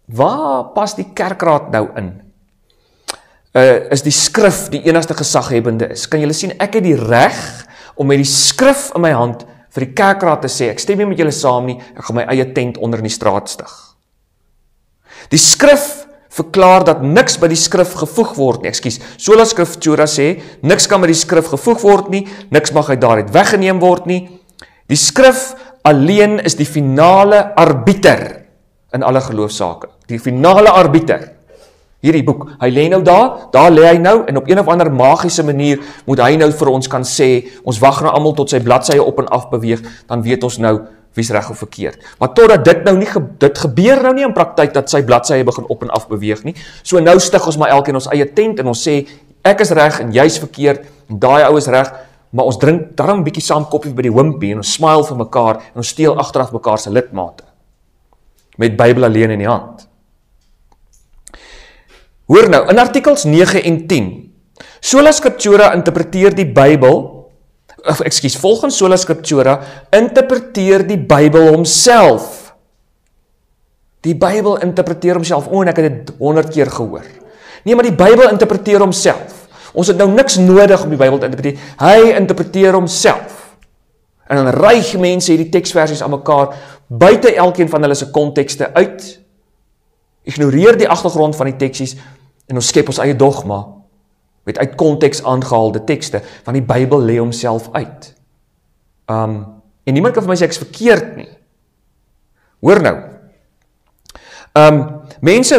waar pas die kerkraad nou in? Is die Skrif die enigste gesaghebende is? Kan julle sien, ek het die reg om met die Skrif in my hand vir die kerkraad te sê, ek stem nie met julle saam nie, ek gaan my eie tent onder in die straat stig. Die Skrif verklaar dat niks by die Skrif gevoeg word nie, sola scriptura sê, niks kan by die Skrif gevoeg word nie, niks mag uit daaruit weggeneem word nie. Die Skrif alleen is die finale arbiter in alle geloofsake. Die finale arbiter. Hierdie boek, hy lê nou daar lê hy nou, en op een of ander magiese manier moet hy nou vir ons kan sê, ons wag nou almal tot sy bladsye op en af beweeg, dan weet ons nou wie's reg of verkeerd. Maar totdat dit gebeur nou nie in praktyk dat sy bladsye begin op en af beweeg nie. So nou stig ons maar elkeen ons eie tent en ons sê, ek is reg en jy's verkeerd en daai ou is reg, maar ons drink daarom 'n bietjie saam koffie by die wimpie en ons smile vir mekaar en ons steel agteraf mekaar se lidmate met Bybel alleen in die hand. Hoor nou, in artikels 9 en 10, sola scriptura interpreteer die Bybel, volgens sola scriptura interpreteer die Bybel homself. Die Bybel interpreteer homself, en ek het dit 100 keer gehoor. Nee, maar die Bybel interpreteer homself. Ons het nou niks nodig om die Bybel te interpreteer. Hy interpreteer homself. En dan reig mense hierdie teksversies aan mekaar, buite elkeen van hulle se kontekste uit, ignoreer die agtergrond van die teksies, en ons skep ons eie dogma, met uit konteks aangehaalde tekste, want die Bybel lê homself uit. En niemand kan vir my sê ek is verkeerd nie. Hoor nou. Mense,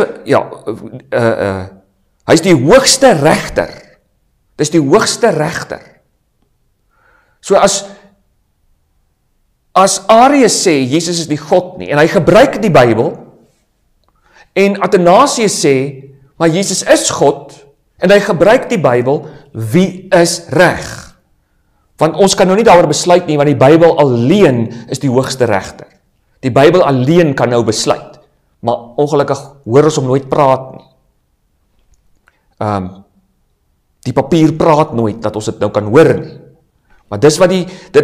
hy is die hoogste regter. Dis die hoogste regter. So as Arius sê, Jesus is die God nie, en hy gebruik die Bybel, en Athanasius sê, maar Jesus is God, en hy gebruik die Bybel, wie is reg? Want ons kan nou nie daaroor besluit nie, want die Bybel alleen is die hoogste regter. Die Bybel alleen kan nou besluit, maar ongelukkig hoor ons hom nooit praat nie. Die papier praat nooit, dat ons dit nou kan hoor nie. Maar dit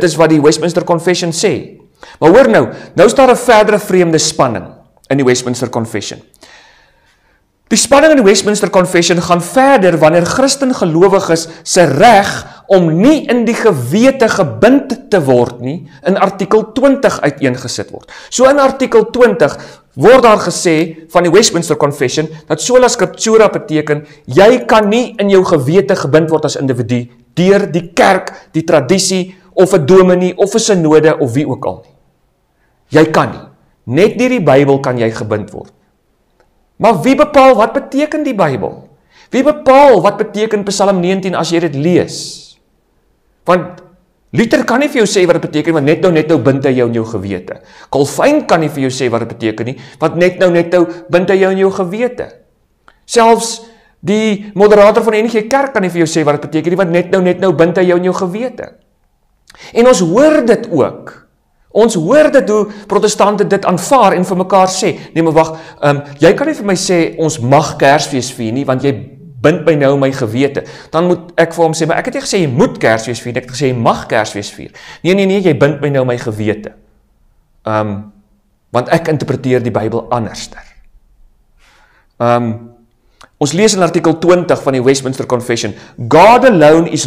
is wat die Westminster Confession sê. Maar hoor nou is daar 'n verdere vreemde spanning in die Westminster Confession. Die spanning in die Westminster Confession gaan verder wanneer Christen gelowiges se reg om nie in die gewete gebind te word nie, in artikel 20 uiteengesit word. So in artikel 20 word daar gesê van die Westminster Confession dat sola scriptura beteken, jy kan nie in jou gewete gebind word as individu deur die kerk, die tradisie, of 'n dominee, of 'n synode, of wie ook al nie. Jy kan nie. Net deur die Bybel kan jy gebind word. Maar wie bepaal wat beteken die Bybel? Wie bepaal wat beteken Psalm 19 as jy dit lees? Want Luther kan nie vir jou sê wat dit beteken, want net nou bind hy jou in jou gewete. Calvin kan nie vir jou sê wat dit beteken nie, want net nou bind hy jou in jou gewete. Selfs die moderator van die NG Kerk kan nie vir jou sê wat dit beteken nie, want net nou bind hy jou in jou gewete. En ons hoor dit ook. Ons hoor dit hoe protestante dit aanvaar en vir mekaar sê, nee maar wag, jy kan nie vir my sê ons mag Kersfees vier nie, want jy bind my nou my gewete. Dan moet ek vir hom sê, maar ek het nie gesê jy moet Kersfees vier, ek het gesê jy mag Kersfees vier. Nee, jy bind my nou my gewete. Want ek interpreteer die Bybel anderster. Ons lees in artikel 20 van die Westminster Confession, God alone is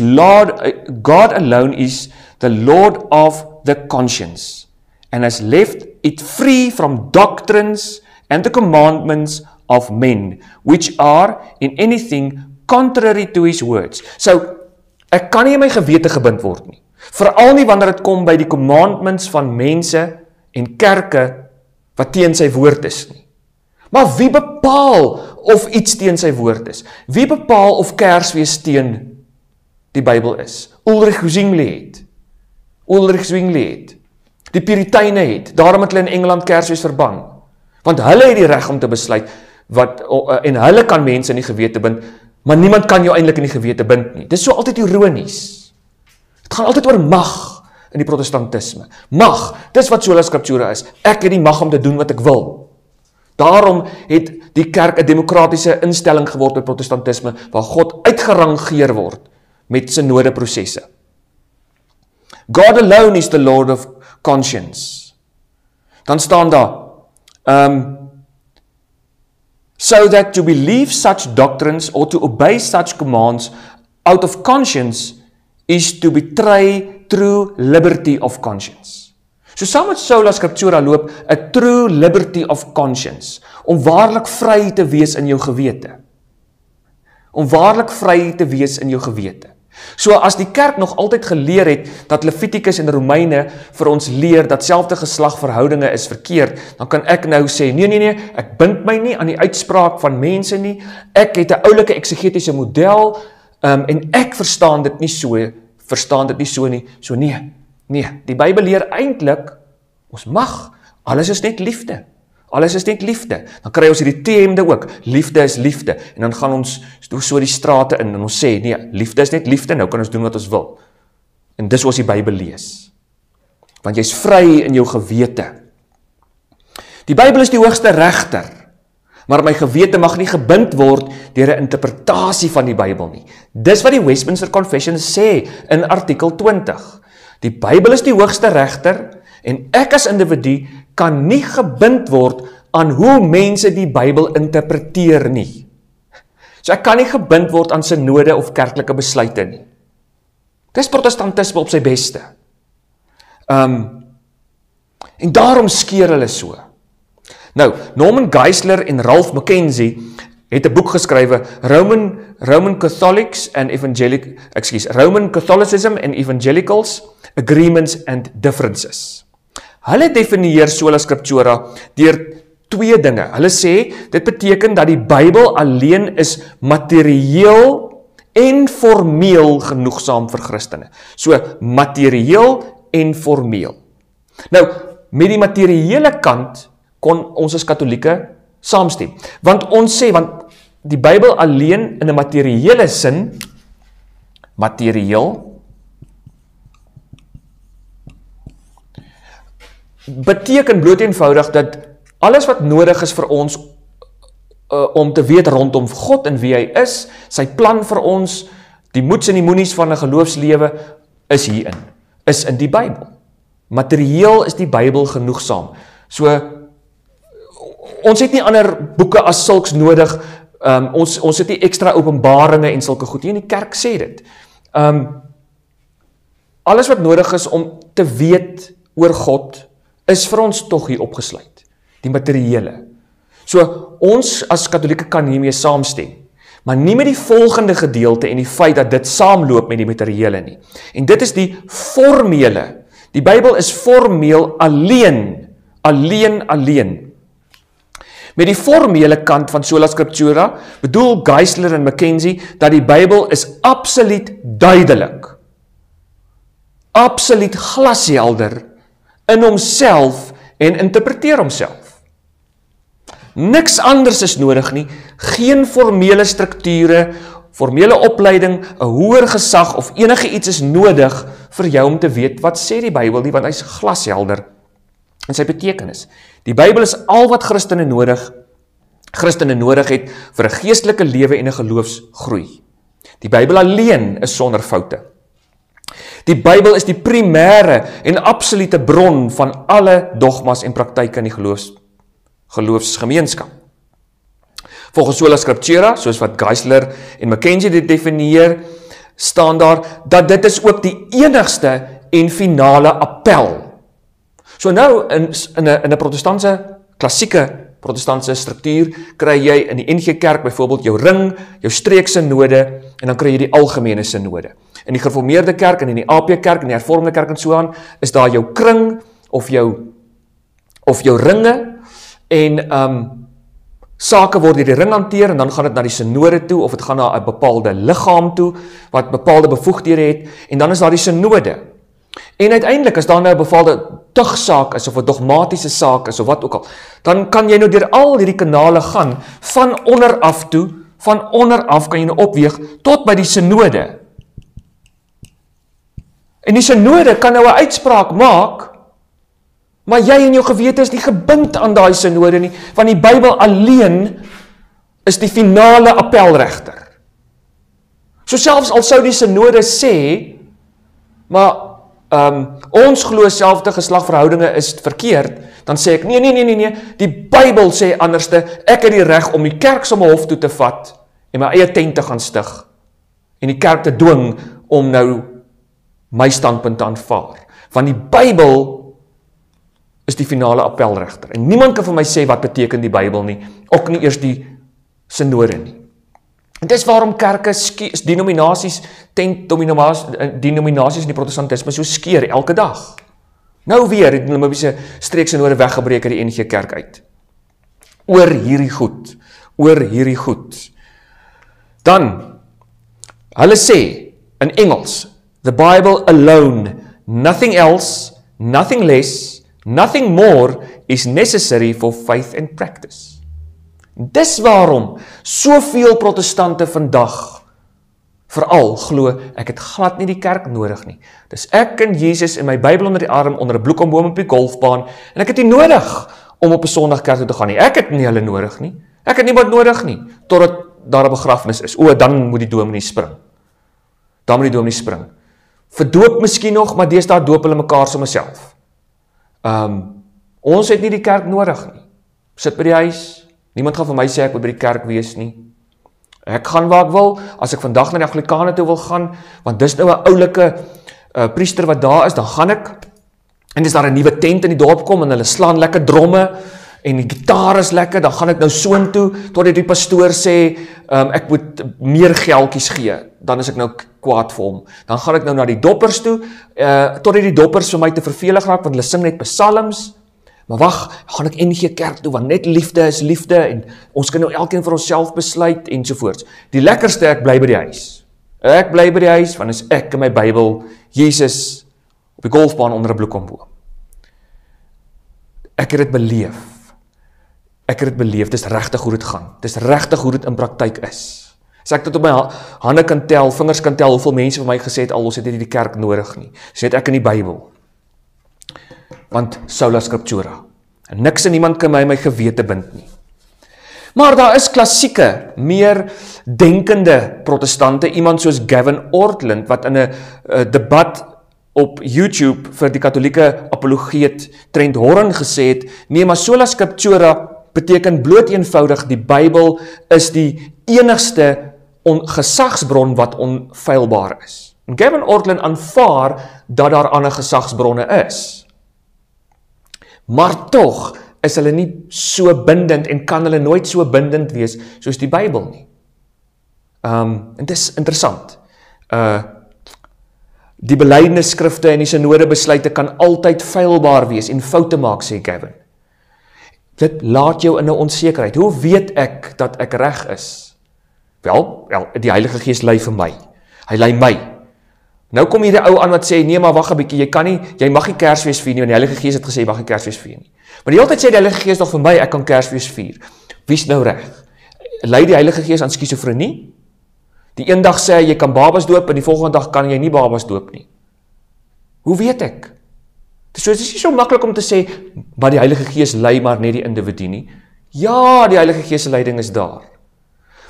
the Lord of the conscience, and has left it free from doctrines and the commandments of men, which are in anything contrary to his words. So, ek kan nie in my gewete gebind word nie. Veral nie wanneer dit kom by die commandments van mense en kerke wat teen sy woord is nie. Maar wie bepaal of iets teen sy woord is? Wie bepaal of Kersfees teen die Bybel is? Ulrich Zwingli het. Die Puriteine het. Daarom het hulle in Engeland Kersfees verban. Want hulle het die reg om te besluit en hulle kan mense in die gewete bind, maar niemand kan jou eintlik in die gewete bind nie. Dit is so altyd ironies. Het gaan altyd oor mag in die protestantisme. Mag, dis wat sola scriptura is. Ek het die mag om te doen wat ek wil. Daarom het die kerk 'n demokratiese instelling geword by protestantisme, waar God uitgerangeer word met synodeprosesse. God alone is the Lord of conscience. Dan staan daar, so that to believe such doctrines or to obey such commands out of conscience is to betray true liberty of conscience. So saam met sola scriptura loop 'n true liberty of conscience, om waarlik vry te wees in jou gewete. So as die kerk nog altyd geleer het, dat Levitikus en Romeine vir ons leer, dat selfde geslagverhoudinge is verkeerd, dan kan ek nou sê, nee, ek bind my nie aan die uitspraak van mense nie, ek het 'n oulike eksegetiese model, en ek verstaan dit nie so nie, so nee, die Bybel leer eintlik, ons mag, alles is net liefde. Dan kry ons hierdie T-hemde ook, liefde is liefde, en dan gaan ons so die strate in, en ons sê, nee, liefde is net liefde, nou kan ons doen wat ons wil. En dis hoe ons die Bybel lees. Want jy is vry in jou gewete. Die Bybel is die hoogste regter, maar my gewete mag nie gebind word deur 'n interpretasie van die Bybel nie. Dis wat die Westminster Confession sê in artikel 20. Die Bybel is die hoogste regter, en ek as individu kan nie gebind word aan hoe mense die Bybel interpreteer nie. So ek kan nie gebind word aan synode of kerklike besluite nie. Dis protestantisme op sy beste. En daarom skeer hulle so. Nou, Norman Geisler en Ralph McKenzie het 'n boek geskrywe, Roman Catholicism and Evangelicals, Agreements and Differences. Hulle definieer sola scriptura deur twee dinge. Hulle sê, dit beteken dat die Bybel alleen is materieel en formeel genoegsaam vir Christene. So, materieel en formeel. Nou, met die materiële kant kon ons as Katholieke saamstem. Want ons sê, want die Bybel alleen in 'n materiële sin, materieel, beteken bloot eenvoudig dat alles wat nodig is vir ons om te weet rondom God en wie hy is, sy plan vir ons, die moeds en die moenies van 'n geloofslewe is hierin, is in die Bybel. Materieel is die Bybel genoegsaam. So, ons het nie ander boeke as sulks nodig, ons het nie ekstra openbaringe en sulke goed, hier in die kerk sê dit. Alles wat nodig is om te weet oor God, is vir ons tog hier opgesluit, die materiële. So, ons as Katholieke kan hiermee saamstem, maar nie met die volgende gedeelte en die feit dat dit saamloop met die materiële nie. En dit is die formele. Die Bybel is formeel alleen. Met die formele kant van sola scriptura bedoel Geisler en McKenzie dat die Bybel is absoluut duidelik. absoluut glashelder in homself en interpreteer homself. Niks anders is nodig nie, geen formele strukture, formele opleiding, 'n hoër gesag of enige iets is nodig vir jou om te weet wat sê die Bybel nie, want hy is glashelder in sy betekenis. Die Bybel is al wat Christene nodig het vir 'n geestelike lewe en 'n geloofsgroei. Die Bybel alleen is sonder foute. Die Bybel is die primêre en absolute bron van alle dogmas en praktyke in die geloofsgemeenskap. Volgens Sola Scriptura, soos wat Geisler en Mackenzie dit definieer, staan daar dat dit is ook die enigste en finale appel. So nou in 'n protestantse, klassieke protestantse struktuur, kry jy in die NG Kerk byvoorbeeld jou ring, jou streekse node, en dan kry jy die algemene synode. In die gereformeerde kerk en in die AP Kerk en die hervormde kerk en so aan, is daar jou kring of jou ringe, en sake word deur die ring hanteer, en dan gaan dit na die synode toe, of dit gaan na 'n bepaalde liggaam toe, wat bepaalde bevoegdhede het, en dan is daar die synode. En uiteindelik, as daar nou 'n bepaalde tugsaak is, of 'n dogmatiese saak is, of wat ook al, dan kan jy nou deur al hierdie kanale gaan, van onderaf toe, van onderaf kan jy nou opweeg, tot by die synode. En die synode kan nou 'n uitspraak maak, maar jy en jou gewete is nie gebind aan daai synode nie, want die Bybel alleen is die finale appelregter. So selfs al sou die synode sê, maar ons glo selfde geslagverhoudinge is verkeerd, dan sê ek, nee, die Bybel sê anderste, ek het die reg om die kerk som hof toe te vat, en my eie tent te gaan stig, en die kerk te dwing om nou my standpunt te aanvaar. Want die Bybel is die finale appelregter. En niemand kan vir my sê wat beteken die Bybel nie, ook nie eers die synode nie. En dis waarom kerke, denominasies in die protestantisme so skeer elke dag. Nou weer het die Namibiese streeksynode weggebreek uit die NG Kerk uit. Oor hierdie goed. Dan, hulle sê in Engels, the Bible alone, nothing else, nothing less, nothing more is necessary for faith and practice. Dis waarom soveel protestante vandag veral glo, ek het glad nie die kerk nodig nie. Dis ek en Jesus en my Bybel onder die arm, onder 'n bloekomboom op die golfbaan, en ek het nie nodig om op 'n Sondag kerk toe te gaan nie. Ek het nie hulle nodig nie. Ek het niemand nodig nie, totdat daar 'n begrafnis is. Dan moet die dominee spring. Verdoop miskien nog, maar deesdae doop hulle mekaar sommer self. Ons het nie die kerk nodig nie. Sit by die huis, niemand gaan vir my sê ek moet by die kerk wees nie. Ek gaan waar ek wil, as ek vandag na die Anglikane toe wil gaan, want dis nou 'n oulike priester wat daar is, dan gaan ek, en as daar 'n nuwe tent in die dorp kom, en hulle slaan lekker dromme, en die gitaar is lekker, dan gaan ek nou soontoe, totdat die pastoor sê, ek moet meer geldjies gee, dan is ek nou kwaad vir hom. Dan gaan ek nou na die doppers toe, totdat die doppers vir my te vervelig raak, want hulle sing net psalms. Maar wag, gaan ek NG Kerk toe, want net liefde is liefde, en ons kan nou elkeen vir onsself besluit, ensovoorts. Die lekkerste, ek bly by die huis. Ek bly by die huis, want is ek in my Bybel, Jesus, op die golfbaan onder 'n bloekomboom. Ek het dit beleef, dis regtig hoe dit gaan. Dis regtig hoe dit in praktyk is. As ek dit op my hande kan tel, vingers kan tel, hoeveel mense vir my gesê het, ons het nie die kerk nodig nie. Dis net ek in die Bybel. Want Sola Scriptura. En niks en niemand kan my gewete bind nie. Maar daar is klassieke, meer denkende protestante, iemand soos Gavin Ortlund, wat in 'n debat op YouTube vir die katholieke apologeet Trent Horren gesê het, nee, maar Sola Scriptura beteken bloot eenvoudig, die Bybel is die enigste gesagsbron wat onfeilbaar is. En Gavin Ortlund aanvaar dat daar ander gesagsbronne is. Maar tog is hulle nie so bindend en kan hulle nooit so bindend wees soos die Bybel nie. En dit is interessant. Die belydenisskrifte en die synodebesluite kan altyd feilbaar wees en foute maak, sê Gavin. Dit laat jou in 'n onsekerheid. Hoe weet ek dat ek reg is? Wel, die Heilige Gees lei vir my. Hy lei my. Nou kom hier die ou aan wat sê, nee, maar wag 'n bietjie, jy mag nie Kersfees vier nie, want die Heilige Gees het gesê, jy mag nie Kersfees vier nie. Maar die hele tyd sê die Heilige Gees nog vir my, ek kan Kersfees vier. Wie's nou reg? Lei die Heilige Gees aan skizofrenie? Die een dag sê hy, jy kan babas doop, en die volgende dag kan jy nie babas doop nie. Hoe weet ek? Dit is nie so maklik om te sê, maar die Heilige Gees lei maar net die individu nie. Ja, die Heilige Gees se leiding is daar.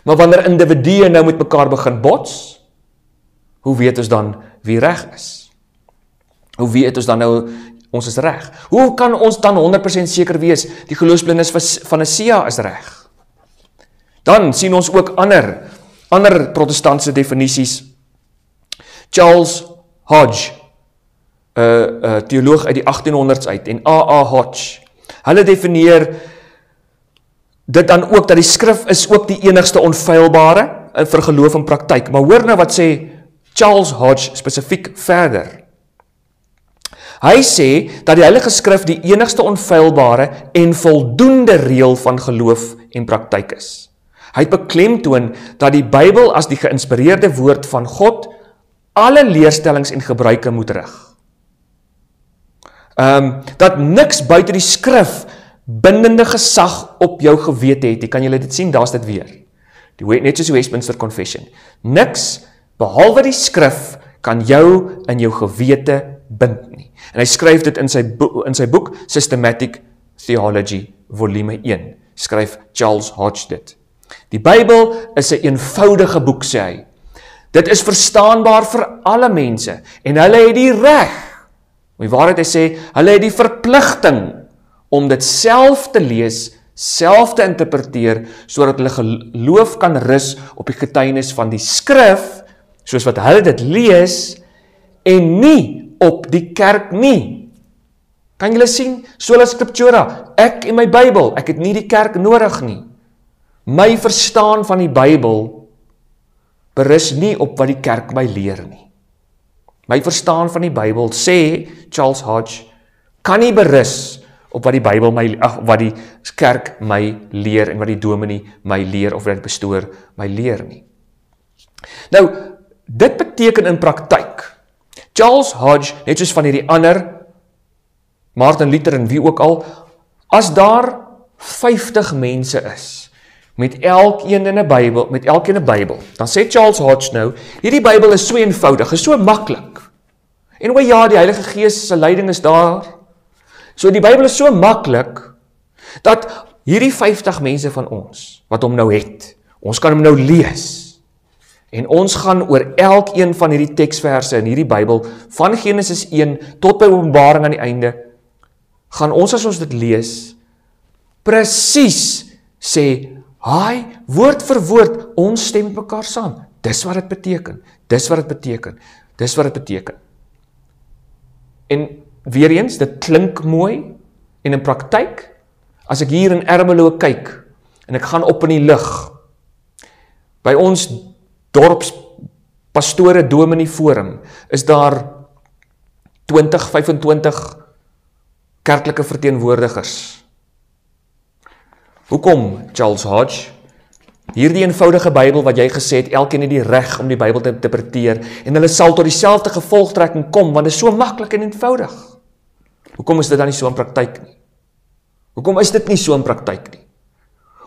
Maar wanneer individue nou met mekaar begin bots, hoe weet ons dan wie reg is? Hoe weet ons dan nou, ons is reg? Hoe kan ons dan 100% seker wees, die geloofsbelijdenis van Nicea is reg? Dan sien ons ook ander protestantse definisies. Charles Hodge, theoloog uit die 1800s uit, en A.A. Hodge, hulle definieer dit dan ook, dat die skrif is ook die enigste onfeilbare vir geloof en praktyk. Maar hoor nou wat sê Charles Hodge spesifiek verder. Hy sê, dat die Heilige Skrif die enigste onfeilbare en voldoende reël van geloof en praktyk is. Hy het beklemtoon, dat die Bybel as die geïnspireerde woord van God, alle leerstellings en gebruike moet rig. Dat niks buiten die skrif bindende gesag op jou gewete het. Kan julle dit sien? Daar is dit weer. Net soos die Westminster Confession. Niks, behalwe die skrif, kan jou in jou gewete bind nie. En hy skryf dit in sy boek Systematic Theology, volume 1. Skryf Charles Hodge dit. Die Bybel is 'n eenvoudige boek, sê hy. Dit is verstaanbaar vir alle mense, en hulle het die reg, om die waarheid hy sê, hulle het die verpligting om dit self te lees, self te interpreteer, sodat hulle geloof kan rus op die getuienis van die skrif, soos wat hulle dit lees, en nie op die kerk nie. Kan julle sien? Sola Scriptura, ek en my Bybel, ek het nie die kerk nodig nie. My verstaan van die Bybel berus nie op wat die kerk my leer nie. My verstaan van die Bybel, sê Charles Hodge, kan nie berus op wat die Bybel wat die kerk my leer, en wat die dominee my leer, of wat die pastoor my leer nie. Nou, dit beteken in praktyk, Charles Hodge, net soos van hierdie ander, Martin Luther en wie ook al, as daar 50 mense is, met elkeen 'n Bybel, dan sê Charles Hodge nou, hierdie Bybel is so eenvoudig, is so maklik. En o ja, die Heilige Gees se leiding is daar. So die Bybel is so maklik, dat hierdie 50 mense van ons, wat hom nou het, ons kan hom nou lees, en ons gaan oor elkeen van hierdie teksverse in hierdie Bybel, van Genesis 1 tot by Openbaring aan die einde, gaan ons as ons dit lees, presies sê, hy, woord vir woord, ons stem met mekaar saam. Dis wat dit beteken, dis wat dit beteken, dis wat dit beteken. En weer eens, dit klink mooi, en in praktyk, as ek hier in Ermelo kyk, en ek gaan op in die lug, by ons dorpspastore dominee forum, is daar 20, 25 kerklike verteenwoordigers. Hoekom, Charles Hodge? Hierdie eenvoudige Bybel wat jy gesê het, elkeen het die reg om die Bybel te interpreteer, en hulle sal tot dieselfde gevolgtrekking kom, want dit is so maklik en eenvoudig. Hoekom is dit dan nie so in praktyk nie? Hoekom is dit nie so in praktyk nie?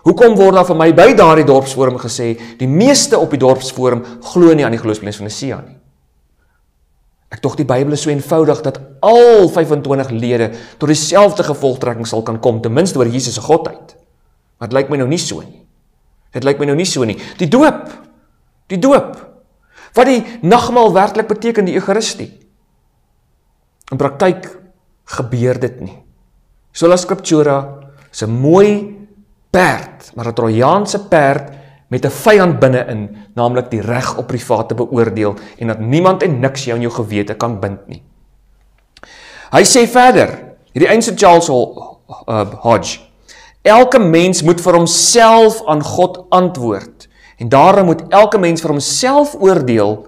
Hoekom word daar vir my by daardie dorpsforum gesê, die meeste op die dorpsforum glo nie aan die geloofsbelijdenis van Nicea nie? Ek dog die Bybel is so eenvoudig, dat al 25 lede tot dieselfde gevolgtrekking sal kan kom, ten minste oor Jesus se godheid. Maar dit lyk my nou nie so nie. Dit lyk my nou nie so nie. Die doop, wat die nagmaal werklik beteken, die Eucharistie. In praktyk gebeur dit nie. Sola Scriptura is 'n mooi perd, maar 'n Trojaanse perd met 'n vyand binne-in, naamlik die reg op privaat te beoordeel, en dat niemand en niks jou in jou gewete kan bind nie. Hy sê verder, hierdie eindse Charles Hodge, elke mens moet vir homself aan God antwoord, en daarom moet elke mens vir homself oordeel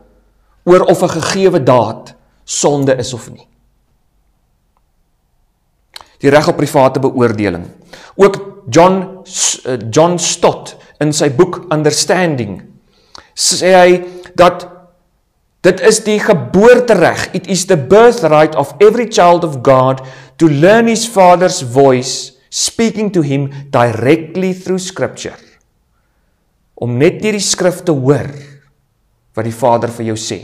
oor of 'n gegewe daad sonde is of nie. Die reg op private beoordeling. Ook John Stott in sy boek Understanding sê hy dat Dit is die geboortereg. It is the birthright of every child of God to learn his father's voice, speaking to him directly through scripture. Om net deur die skrif te hoor wat die Vader vir jou sê.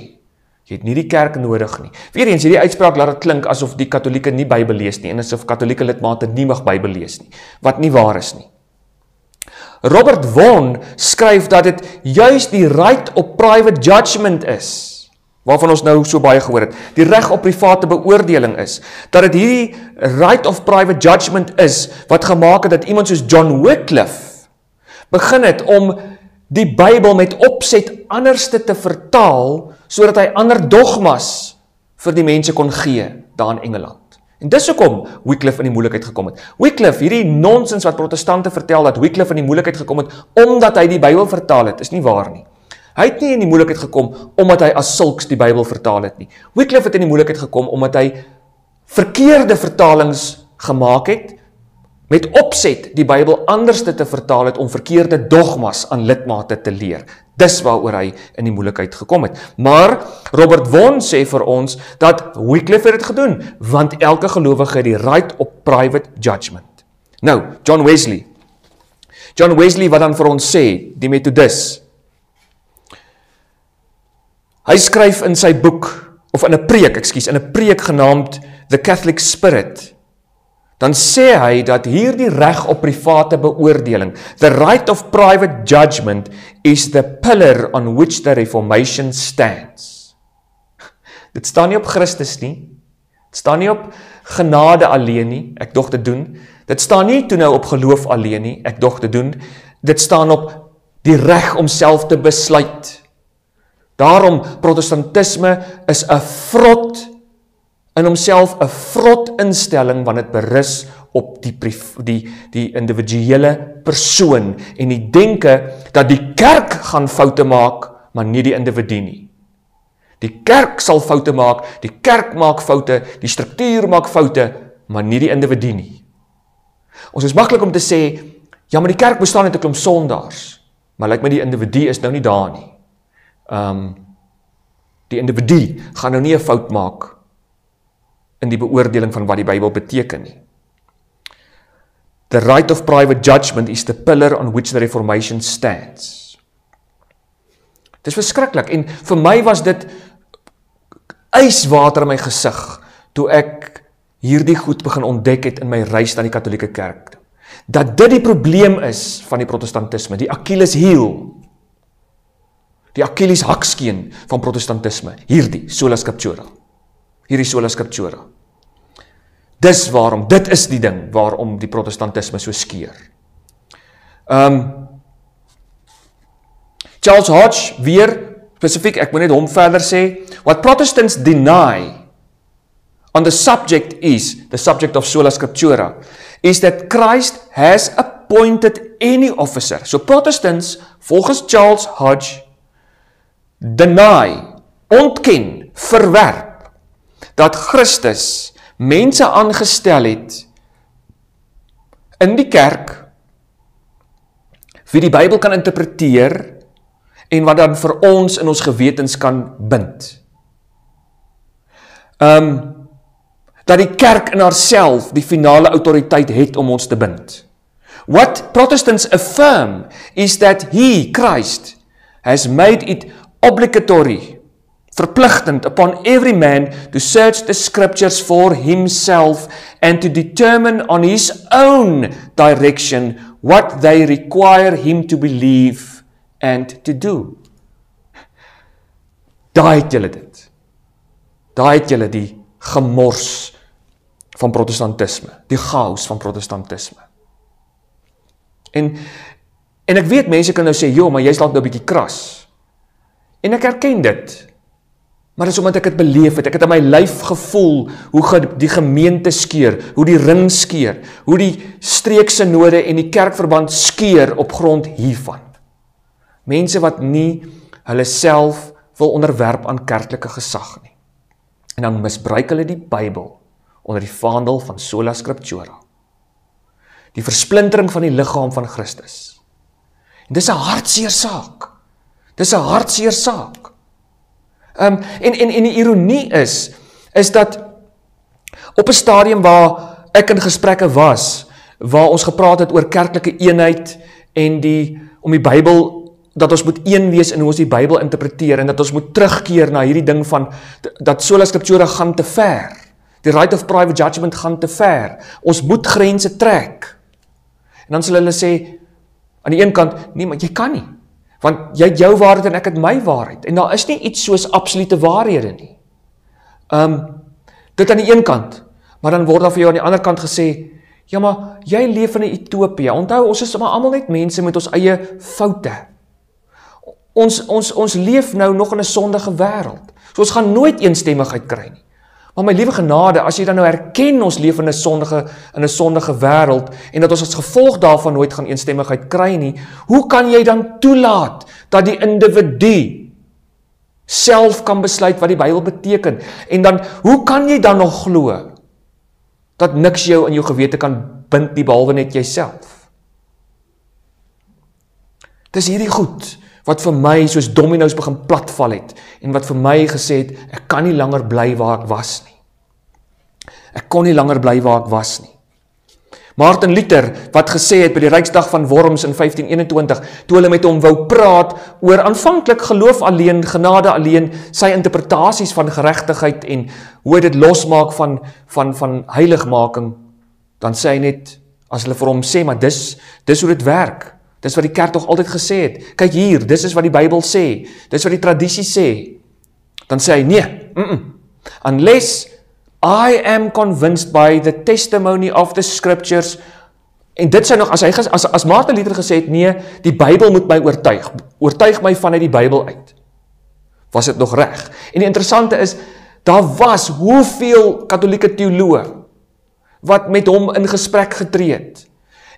Jy het nie die kerk nodig nie. Weereens, hierdie uitspraak laat dit klink asof die Katolieke nie Bybel lees nie en asof Katolieke lidmate nie mag Bybel lees nie, wat nie waar is nie. Robert Vaughan skryf dat dit juist die right op private judgment is, waarvan ons nou so baie gehoor het, die reg op private beoordeling is, dat dit hierdie right of private judgment is, wat gemaak het dat iemand soos John Wycliffe begin het om die Bybel met opset anderste te vertaal, sodat hy ander dogmas vir die mense kon gee, daar in Engeland. En dis hoekom Wycliffe in die moeilikheid gekom het. Wycliffe, hierdie nonsens wat protestante vertel, dat Wycliffe in die moeilikheid gekom het, omdat hy die Bybel vertaal het, is nie waar nie. Hy het nie in die moeilikheid gekom, omdat hy as sulks die Bybel vertaal het nie. Wycliffe het in die moeilikheid gekom, omdat hy verkeerde vertalings gemaak het, met opset die Bybel anderste te vertaal het, om verkeerde dogmas aan lidmate te leer. Dis waaroor hy in die moeilikheid gekom het. Maar Robert Vaughan sê vir ons, dat Wycliffe het dit gedoen, want elke gelowige het die right op private judgment. Nou, John Wesley wat dan vir ons sê, die Methodist, hy skryf in sy boek, of in 'n preek genaamd The Catholic Spirit, dan sê hy dat hierdie reg op private beoordeling, the right of private judgment, is the pillar on which the Reformation stands. Dit staan nie op Christus nie, dit staan nie op genade alleen nie, ek dog te doen, dit staan nie toe nou op geloof alleen nie, ek dog te doen, dit staan op die reg om self te besluit. Daarom, protestantisme is 'n vrot, in homself 'n vrot instelling, want dit berus op die individuele persoon, en die denke dat die kerk gaan foute maak, maar nie die individu nie. Die kerk sal foute maak, die kerk maak foute, die struktuur maak foute, maar nie die individu nie. Ons is maklik om te sê, ja, maar die kerk bestaan uit 'n klomp sondaars, maar lyk my die individu is nou nie daar nie. Die individu gaan nou nie 'n fout maak in die beoordeling van wat die Bybel beteken nie. The right of private judgment is the pillar on which the Reformation stands. Dit is verskriklik, en vir my was dit yswater in my gesig, toe ek hierdie goed begin ontdek het in my reis na die Katolieke kerk. Dat dit die probleem is van die protestantisme, die Achilles heel, die Achilles hakskeen van protestantisme, hierdie sola scriptura. Hierdie sola scriptura. Dis waarom, dit is die ding waarom die protestantisme so skeer. Charles Hodge, weer spesifiek, ek moet net hom verder sê, what Protestants deny on the subject of sola scriptura, is that Christ has appointed any officer. So Protestants, volgens Charles Hodge, deny, ontken, verwerp, dat Christus mense aangestel het in die kerk, wie die Bybel kan interpreteer, en wat dan vir ons in ons gewetens kan bind. Dat die kerk in haarself die finale autoriteit het om ons te bind. What Protestants affirm is that he, Christ, has made it obligatory, verpligtend upon every man to search the scriptures for himself and to determine on his own direction what they require him to believe and to do. Daai het julle dit. Daai het julle die gemors van protestantisme, die chaos van protestantisme. En ek weet, mense kan nou sê, joh, maar jy is dalk nou 'n bietjie kras. En ek erken dit. Maar dis omdat ek het beleef het, ek het in my lyf gevoel, hoe die gemeente skeer, hoe die ring skeer, hoe die streeksynode en die kerkverband skeer op grond hiervan. Mense wat nie hulle self wil onderwerp aan kerklike gesag nie. En dan misbruik hulle die Bybel onder die vaandel van sola scriptura. Die versplintering van die liggaam van Christus. En dis 'n hartseer saak. Dis 'n hartseer saak. En die ironie is dat op 'n stadium waar ek in gesprekke was, waar ons gepraat het oor kerklike eenheid en om die Bybel, dat ons moet een wees in hoe ons die Bybel interpreteer en dat ons moet terugkeer na hierdie ding van dat sola scriptura gaan te ver. Die right of private judgment gaan te ver. Ons moet grense trek. En dan sal hulle sê aan die een kant, nee, maar jy kan nie. Want jy het jou waarheid en ek het my waarheid. En daar is nie iets soos absolute waarhede nie. Dit aan die een kant, maar dan word daar vir jou aan die ander kant gesê, ja, maar jy leef in 'n utopia. Onthou, ons is maar almal net mense met ons eie foute. Ons leef nou nog in 'n sondige wêreld. So ons gaan nooit eensstemmigheid kry nie. Maar my liewe genade, as jy dan nou erken ons leef in 'n sondige wêreld en dat ons as gevolg daarvan nooit gaan eensstemmigheid kry nie, hoe kan jy dan toelaat dat die individu self kan besluit wat die Bybel beteken? En dan, hoe kan jy dan nog glo dat niks jou in jou gewete kan bind nie behalwe net jouself? Dis hierdie goed wat vir my soos domino's begin platval het en wat vir my gesê het, ek kan nie langer bly waar ek was nie. Ek kon nie langer bly waar ek was nie. Martin Luther, wat gesê het by die Ryksdag van Worms in 1521, toe hulle met hom wou praat oor aanvanklik geloof alleen, genade alleen, sy interpretasies van geregtigheid en hoe hy dit losmaak van heiligmaking, dan sê hy net, as hulle vir hom sê, maar dis hoe dit werk. Dis wat die kerk toch altyd gesê het. Kyk hier, dis is wat die Bybel sê. Dis wat die tradisie sê. Dan sê hy, nee, unless I am convinced by the testimony of the scriptures. En dit sê nog, as Martin Luther gesê het, nee, die Bybel moet my oortuig my vanuit die Bybel uit. Was dit nog reg? En die interessante is, daar was hoeveel katholieke teoloë wat met hom in gesprek getree het.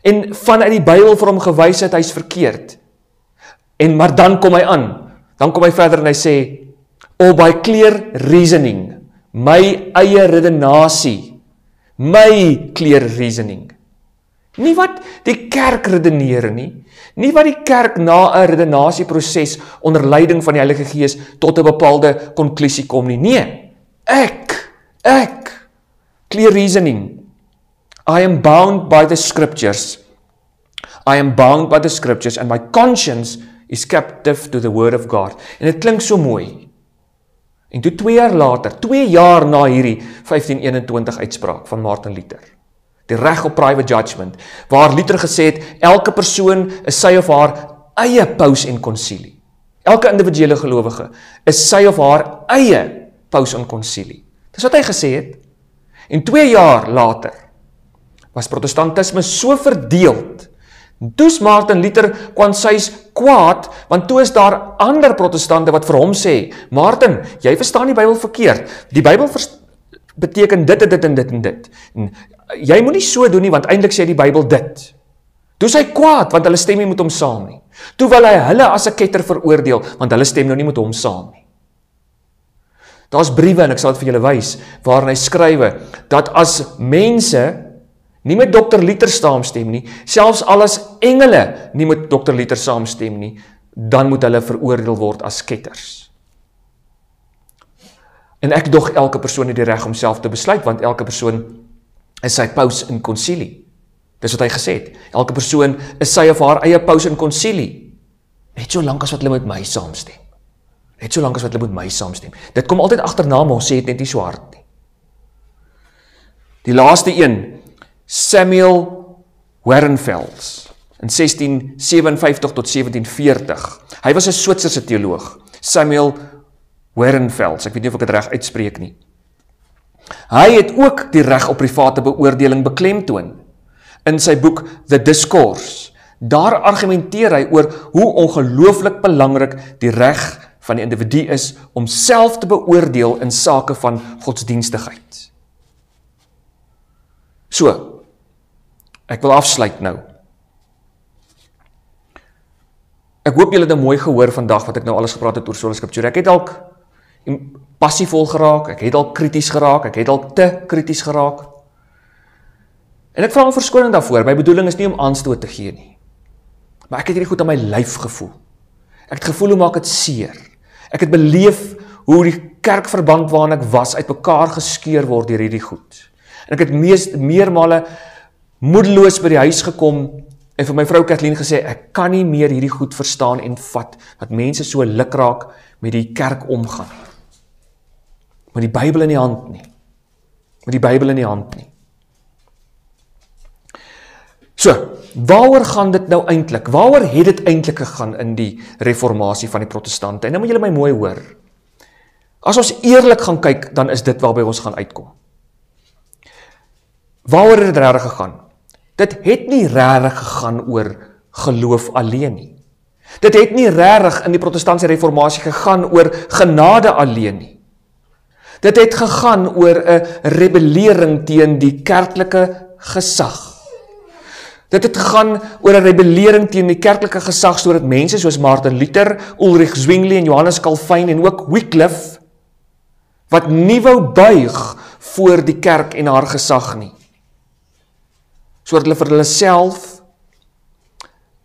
En vanuit die Bybel vir hom gewys het, hy is verkeerd. Maar dan kom hy aan, dan kom hy verder en hy sê, or by clear reasoning, my eie redenasie, my clear reasoning. Nie wat die kerk redeneer nie wat die kerk na 'n redenasieproses onder leiding van die Heilige Gees tot 'n bepaalde konklusie kom nie. Nee, ek, clear reasoning. I am bound by the scriptures. I am bound by the scriptures and my conscience is captive to the word of God. En dit klink so mooi. En toe 2 jaar later, 2 jaar na hierdie 1521 uitspraak van Martin Luther, die reg op private judgment, waar Luther gesê het, elke persoon is sy of haar eie paus en konsilie. Elke individuele gelowige is sy of haar eie paus en konsilie. Dis wat hy gesê het. En 2 jaar later was protestantisme so verdeeld. Toe's Martin Luther kwansys kwaad, want toe is daar ander protestante wat vir hom sê, Martin, jy verstaan die Bybel verkeerd. Die Bybel beteken dit en dit en dit en dit. En jy moet nie so doen nie, want eintlik sê die Bybel dit. Toe's hy kwaad, want hulle stem nie met hom saam nie. Toe wil hy hulle as 'n ketter veroordeel, want hulle stem nou nie met hom saam nie. Daar's briewe, en ek sal dit vir julle wys, waarin hy skrywe, dat as mense nie met Dr. Luther saamstem nie, selfs al as engele nie met Dr. Luther saamstem nie, dan moet hulle veroordeel word as ketters. En ek dog elke persoon het die reg om self te besluit, want elke persoon is sy paus in konsilie. Dis wat hy gesê het. Elke persoon is sy of haar eie paus in konsilie. Net so lank as wat hulle met my saamstem. Net so lank as wat hulle met my saamstem. Dit kom altyd agterna, maar ons sê dit net nie so hard nie. Die laaste een, Samuel Werenfels, in 1657 tot 1740. Hy was 'n Switserse teoloog, Samuel Werenfels, ek weet nie of ek dit reg uitspreek nie. Hy het ook die reg op private beoordeling beklemtoon in sy boek The Discourse. Daar argumenteer hy oor hoe ongelooflik belangrik die reg van die individu is om self te beoordeel in sake van godsdienstigheid. So, ek wil afsluit nou. Ek hoop julle het mooi gehoor vandag wat ek nou alles gepraat het oor sola scriptura. Ek het dalk passievol geraak, ek het dalk krities geraak, ek het dalk te krities geraak. En ek vra om verskoning daarvoor. My bedoeling is nie om aanstoot te gee nie. Maar ek het hierdie goed aan my lyf gevoel. Ek het gevoel hoe maak dit seer. Ek het beleef hoe die kerkverband waarin ek was uitmekaar geskeur word deur hierdie goed. En ek het meermale moedeloos by die huis gekom en vir my vrou Kathleen gesê, ek kan nie meer hierdie goed verstaan en vat, dat mense so lukraak met die kerk omgaan. Met die Bybel in die hand nie. Met die Bybel in die hand nie. So, waaroor gaan dit nou eintlik? Waaroor het dit eintlik gegaan in die reformatie van die protestante? En nou moet julle my mooi hoor. As ons eerlik gaan kyk, dan is dit waarby ons gaan uitkom. Waaroor het dit regtig gegaan? Dit het nie regtig gegaan oor geloof alleen nie. Dit het nie regtig in die protestantse reformatie gegaan oor genade alleen nie. Dit het gegaan oor 'n rebellering teen die kerklike gesag. Dit het gegaan oor 'n rebellering teen die kerklike gesag, sodat mense soos Martin Luther, Ulrich Zwingli en Johannes Calvin en ook Wycliffe, wat nie wou buig voor die kerk en haar gesag nie. Sodat hulle vir hulle self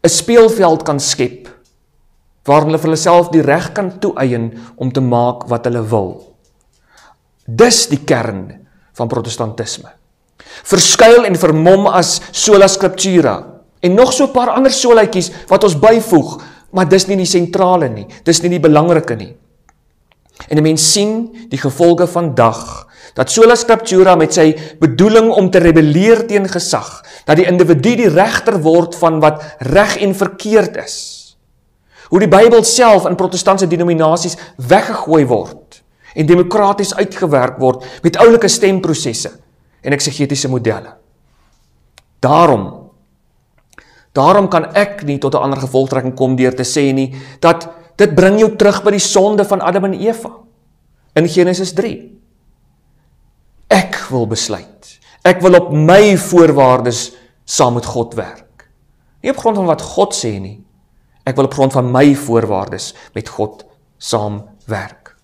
'n speelveld kan skep, waarin hulle vir hulle self die reg kan toeëien om te maak wat hulle wil. Dis die kern van protestantisme. Verskuil en vermom as sola scriptura, en nog so 'n paar ander solaatjies wat ons byvoeg, maar dis nie die sentrale nie, dis nie die belangrike nie. En 'n mens sien die gevolge vandag, dat sola scriptura met sy bedoeling om te rebelleer teen gesag, dat die individu die regter word van wat reg en verkeerd is. Hoe die Bybel self in protestantse denominasies weggegooi word en demokraties uitgewerk word met oulike stemprosesse en eksegetiese modelle. Daarom kan ek nie tot 'n ander gevolgtrekking kom deur te sê nie, dat dit bring jou terug by die sonde van Adam en Eva in Genesis 3. Ek wil besluit, ek wil op my voorwaardes saam met God werk. Nie op grond van wat God sê nie, ek wil op grond van my voorwaardes met God saam werk.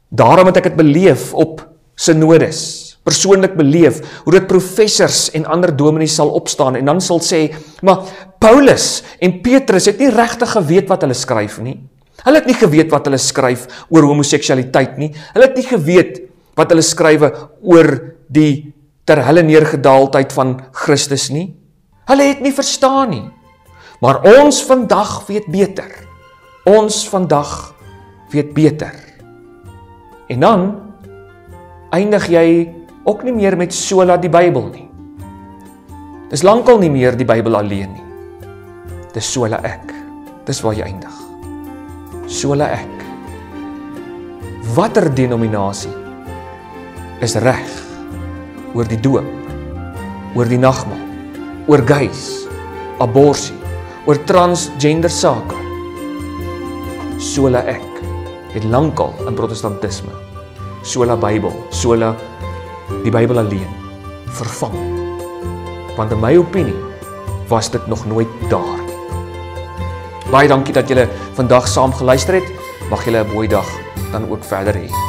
Daarom het ek het beleef op synodes, persoonlik beleef, hoe dit professors en ander dominees sal opstaan en dan sal sê, maar Paulus en Petrus het nie regtig geweet wat hulle skryf nie. Hulle het nie geweet wat hulle skryf oor homoseksualiteit nie. Hulle het nie geweet wat hulle skrywe oor die ter helle neergedaaldheid van Christus nie. Hulle het nie verstaan nie. Maar ons vandag weet beter. Ons vandag weet beter. En dan eindig jy ook nie meer met sola die Bybel nie. Dis lankal nie meer die Bybel alleen nie. Dis sola ek. Dis waar jy eindig. Sola ek. Watter denominasie is reg oor die doop, oor die nagmaal, oor gays, aborsie, oor transgender sake? Sola ek het lankal in protestantisme, sola Bybel, sola die Bybel alleen, vervang. Want in my opinie was dit nog nooit daar. Baie dankie dat julle vandag saam geluister het. Mag julle 'n mooi dag dan ook verder hê.